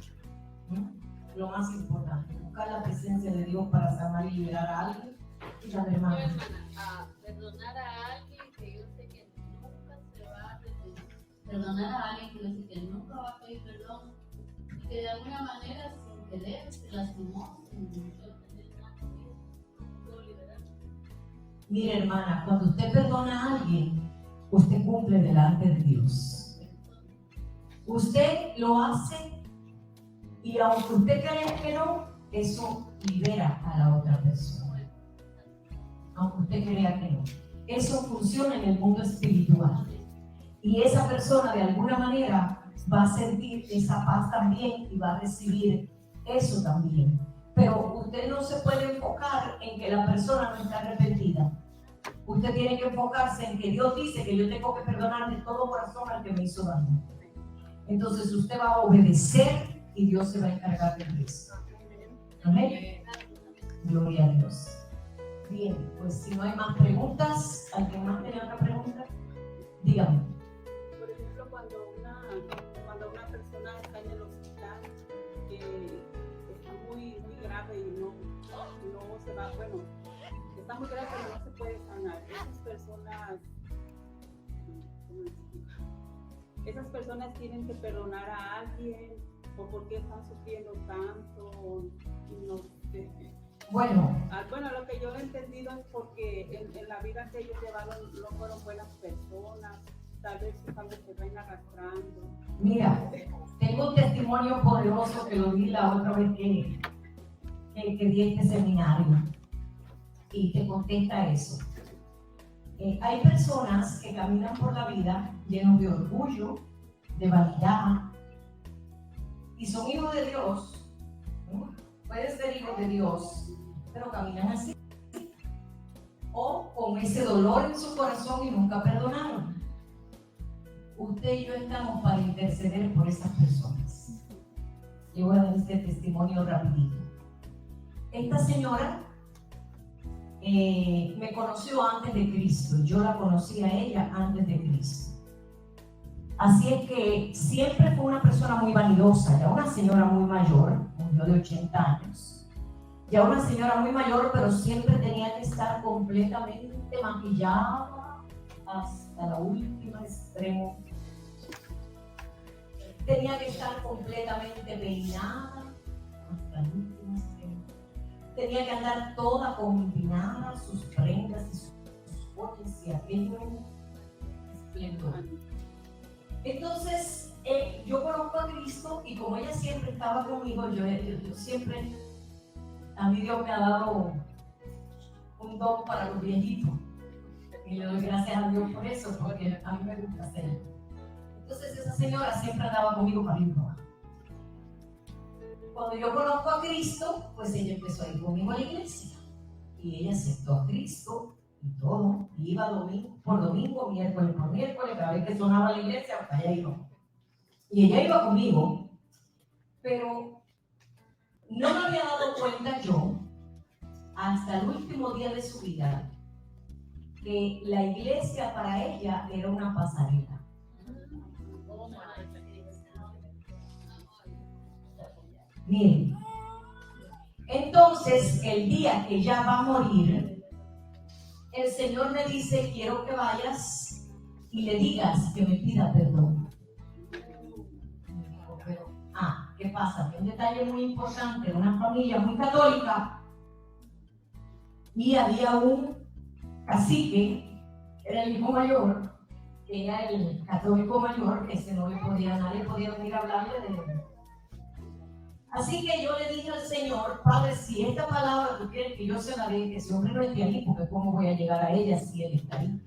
Lo más importante. Buscar la presencia de Dios para sanar y liberar a alguien. Dígame, hermana. Perdonar a alguien que yo sé que nunca se va a arrepentir. Perdonar a alguien que yo sé que nunca va a pedir perdón. Y que de alguna manera, sin querer, se lastimó, sin tener nada conmigo. Puedo liberar. Mire, hermana, cuando usted perdona a alguien, usted cumple delante de Dios. Usted lo hace y aunque usted crea que no, eso libera a la otra persona. Aunque usted crea que no. Eso funciona en el mundo espiritual. Y esa persona de alguna manera va a sentir esa paz también y va a recibir eso también. Pero usted no se puede enfocar en que la persona no está arrepentida. Usted tiene que enfocarse en que Dios dice que yo tengo que perdonar de todo corazón al que me hizo daño. Entonces usted va a obedecer y Dios se va a encargar de eso. Amén. Gloria a Dios. Bien, pues si no hay más preguntas, ¿alguien más tiene otra pregunta? Dígame. Por ejemplo, cuando una persona está en el hospital, está muy grave y no se va, bueno, está muy grave pero no se puede sanar. Esas personas, ¿cómo les explico? esas personas tienen que perdonar a alguien o por qué están sufriendo tanto, no sé. Bueno, Bueno, lo que yo he entendido es porque en la vida que ellos llevaron no fueron buenas personas, tal vez sus sangre se vayan arrastrando. mira, tengo un testimonio poderoso que lo di la otra vez que di este seminario y te contesta eso. Hay personas que caminan por la vida llenos de orgullo, de vanidad, y son hijos de Dios, ¿no? Pueden ser hijos de Dios, pero caminan así, o con ese dolor en su corazón y nunca perdonaron. Usted y yo estamos para interceder por esas personas. Yo voy a dar este testimonio rapidito. Esta señora me conoció antes de Cristo, yo la conocí a ella antes de Cristo. Así es que siempre fue una persona muy vanidosa, ya una señora muy mayor, murió de 80 años, ya una señora muy mayor, pero siempre tenía que estar completamente maquillada hasta el último extremo. Tenía que estar completamente peinada hasta el último extremo. Tenía que andar toda combinada, sus prendas y sus coches y aquello esplendor. Entonces, yo conozco a Cristo y como ella siempre estaba conmigo, yo siempre, a mí Dios me ha dado un don para los viejitos. Y le doy gracias a Dios por eso, porque a mí me gusta hacerlo. Entonces, esa señora siempre andaba conmigo para ir para abajo. Cuando yo conozco a Cristo, pues ella empezó a ir conmigo a la iglesia. Y ella aceptó a Cristo y todo. Y iba domingo por domingo, miércoles por miércoles, cada vez que sonaba la iglesia, pues ella iba. Y ella iba conmigo, pero no me había dado cuenta yo, hasta el último día de su vida, que la iglesia para ella era una pasarela. Miren, entonces el día que ella va a morir, el Señor me dice, quiero que vayas y le digas que me pida perdón. Pero, ¿qué pasa? Que un detalle muy importante, una familia muy católica, y había un cacique, que era el hijo mayor, que era el católico mayor, que ese no le podía, nadie podía venir a hablarle de él. Así que yo le dije al Señor, Padre, si esta palabra tú quieres que yo se la dé, que ese hombre no esté ahí, porque cómo voy a llegar a ella si él está ahí.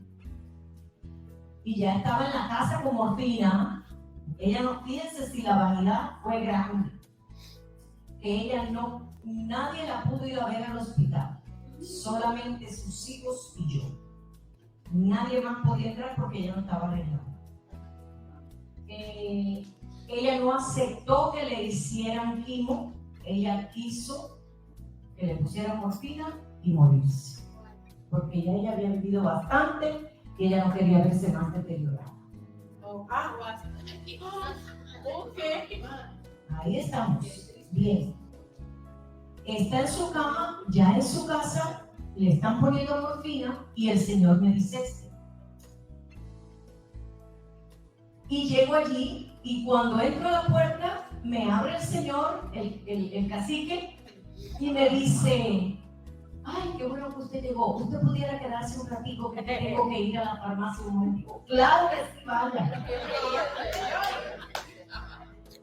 Y ya estaba en la casa con morfina. Ella no piense si la vanidad fue grande, que ella no, nadie la pudo ir a ver al hospital, solamente sus hijos y yo. Nadie más podía entrar porque ella no estaba arreglada. Ella no aceptó que le hicieran quimo, ella quiso que le pusieran morfina y morirse, porque ya ella había vivido bastante y ella no quería verse más deteriorada. Ahí estamos, bien. Está en su cama, ya en su casa, le están poniendo morfina y el Señor me dice esto. Y llego allí y cuando entro a la puerta me abre el Señor, el cacique, y me dice, ay, qué bueno que usted llegó, usted pudiera quedarse un ratito que tengo que ir a la farmacia un momento. Claro que sí, vaya.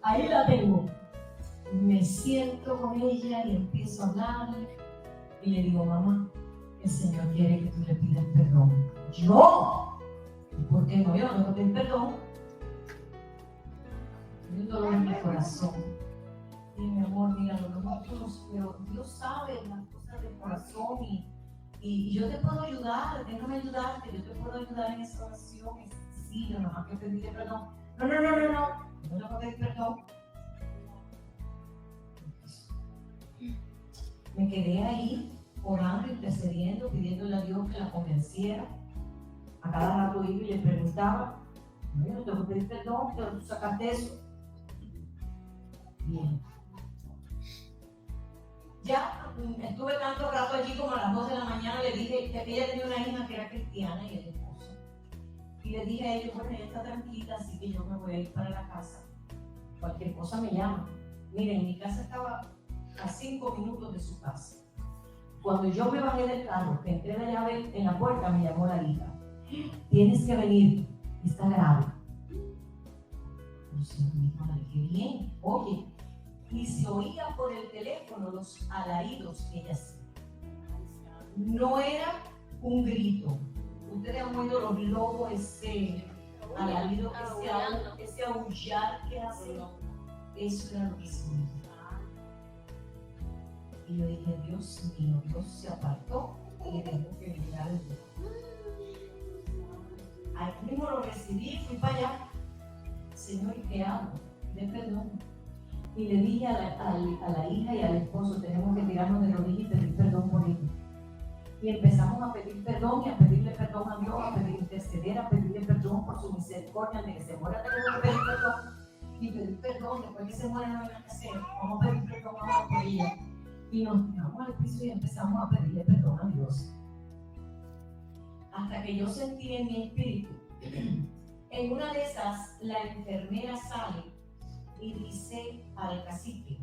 Ahí la tengo. Me siento con ella y empiezo a hablarle y le digo, mamá, el Señor quiere que tú le pidas perdón. ¿Yo? ¿Por qué no? Yo no tengo que pedir perdón. Un dolor en mi corazón. Y mi amor, mira, pero Dios sabe las cosas del corazón y yo te puedo ayudar, déjame ayudarte, yo te puedo ayudar en esa oración. Sí, nada más que pedirle perdón. No le voy a pedir perdón. Me quedé ahí orando, intercediendo, pidiéndole a Dios que la convenciera. A cada rato iba y le preguntaba, no tengo que pedir perdón, pero tú sacaste eso. Bien. Ya estuve tanto rato allí como a las 2 de la mañana, le dije que ella tenía una hija que era cristiana y el esposo. Y le dije a ellos, bueno, ella está tranquila, así que yo me voy a ir para la casa. Cualquier cosa me llama. Miren, mi casa estaba a 5 minutos de su casa. Cuando yo me bajé del carro, que entré la llave en la puerta, me llamó la hija. Tienes que venir, está grave. Yo sé, mi madre, qué bien. Oye, y se oía por el teléfono los alaridos que ella hacía. No era un grito. Ustedes han oído los lobos, ese alarido, ese aullar que hacen. Eso era lo que se oía. Y yo dije, Dios mío, Dios se apartó y dejó que viniera el Dios. Ahí mismo lo recibí, fui para allá. Señor, ¿y qué hago? De perdón. Y le dije a la hija y al esposo, tenemos que tirarnos de rodillas y pedir perdón por ellos. Y empezamos a pedir perdón y a pedirle perdón a Dios, a pedir interceder, a pedirle perdón por su misericordia. De que se muera tenemos que pedir perdón. Y pedir perdón, después que se muera no hay nada que hacer. Vamos a pedir perdón ahora por ella. Y nos tiramos al piso y empezamos a pedirle perdón a Dios. Hasta que yo sentí en mi espíritu, en una de esas, la enfermera sale y dice al cacique,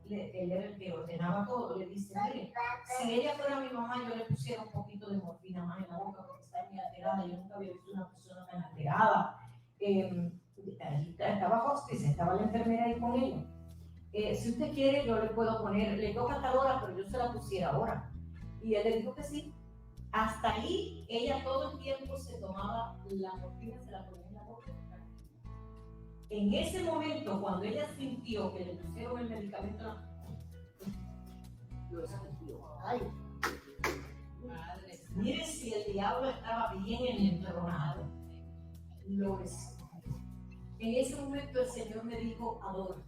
él era el que ordenaba todo, le dice, mire, si ella fuera mi mamá, yo le pusiera un poquito de morfina más en la boca porque está muy alterada. Yo nunca había visto una persona tan alterada. Estaba hospice, estaba la enfermera ahí con ella. Si usted quiere, yo le puedo poner, le toca tal hora, pero yo se la pusiera ahora. Y él le dijo que sí. Hasta ahí, ella todo el tiempo se tomaba la morfina, se la ponía en la boca. En ese momento, cuando ella sintió que le pusieron el medicamento, lo sintió. Ay, madre, mire si el diablo estaba bien enterronado. Lo sintió. En ese momento el Señor me dijo, adora.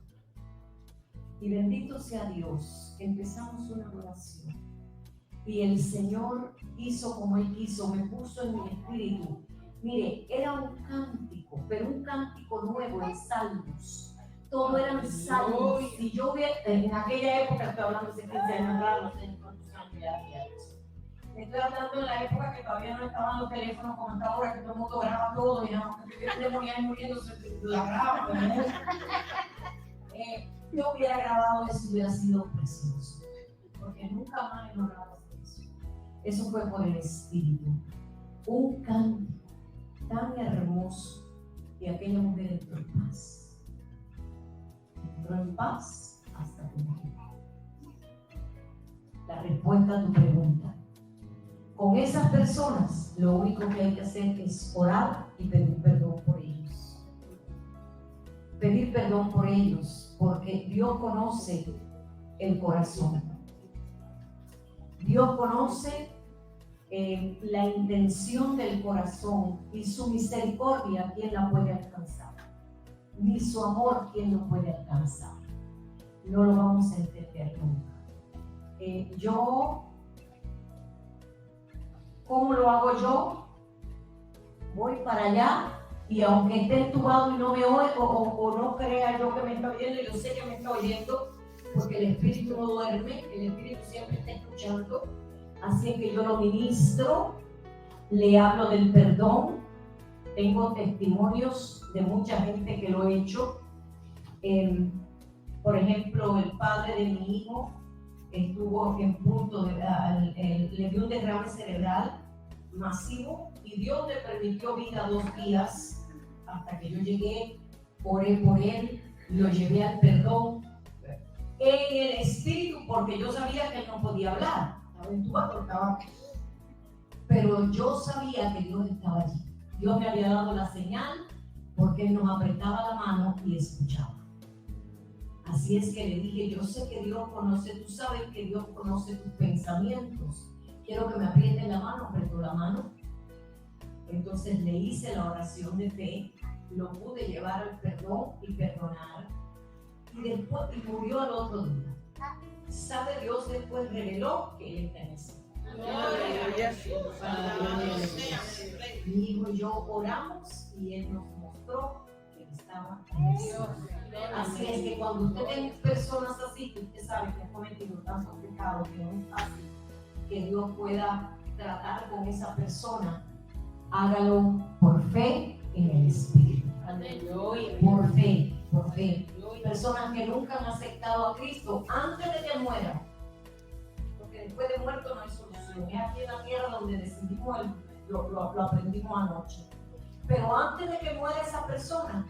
Y bendito sea Dios, empezamos una oración. Y el Señor hizo como Él quiso, me puso en mi espíritu. Mire, era un cántico, pero un cántico nuevo en salmos. Todo eran salmos. Y yo en aquella época, estoy hablando de 15 años atrás, no sé cuántos años ya había eso. Estoy hablando de la época que todavía no estaban los teléfonos como hasta ahora, que todo el mundo graba todo y no, que morían muriéndose, la graban. Yo hubiera grabado eso, hubiera sido precioso, porque nunca más he logrado hacer eso. Eso fue por el Espíritu. Un canto tan hermoso y aquella mujer entró en paz. Entró en paz hasta que murió. La respuesta a tu pregunta. Con esas personas, lo único que hay que hacer es orar y pedir perdón por ellos. Pedir perdón por ellos, porque Dios conoce el corazón. Dios conoce la intención del corazón y su misericordia, ¿quién la puede alcanzar? Ni su amor, ¿quién lo puede alcanzar? No lo vamos a entender nunca. ¿Cómo lo hago yo? Voy para allá y aunque esté entubado y no me oiga o no crea yo que me está oyendo, yo sé que me está oyendo porque el Espíritu no duerme, el Espíritu siempre está escuchando. Así que yo lo ministro, le hablo del perdón. Tengo testimonios de mucha gente que lo ha hecho. Por ejemplo, el padre de mi hijo estuvo en punto le dio un derrame cerebral masivo y Dios le permitió vida 2 días hasta que yo llegué, oré por él, lo llevé al perdón en el espíritu porque yo sabía que él no podía hablar, estaba entubado, pero yo sabía que Dios estaba allí. Dios me había dado la señal porque él nos apretaba la mano y escuchaba. Así es que le dije, yo sé que Dios conoce, tú sabes que Dios conoce tus pensamientos. Quiero que me aprieten la mano, apretó la mano. Entonces le hice la oración de fe, lo pude llevar al perdón y perdonar. Y después murió al otro día. ¿Sabe Dios después reveló que él está en ese? Mi hijo y yo oramos y él nos mostró que él estaba en eso. Así es que cuando usted tiene personas así, que usted sabe que ha cometido tantos pecados que no es fácil que Dios pueda tratar con esa persona, hágalo por fe en el Espíritu. Aleluya. Por fe, por fe. Personas que nunca han aceptado a Cristo antes de que mueran, porque después de muerto no hay solución. Es aquí en la tierra donde decidimos, lo aprendimos anoche. Pero antes de que muera esa persona,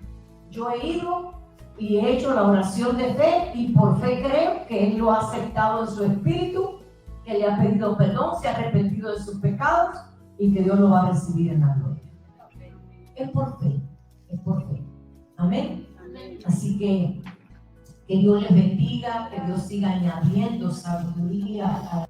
yo he ido y he hecho la oración de fe y por fe creo que Él lo ha aceptado en su espíritu, que le ha pedido perdón, se ha arrepentido de sus pecados y que Dios lo va a recibir en la gloria. Es por fe, es por fe. Amén. Así que Dios les bendiga, que Dios siga añadiendo sabiduría a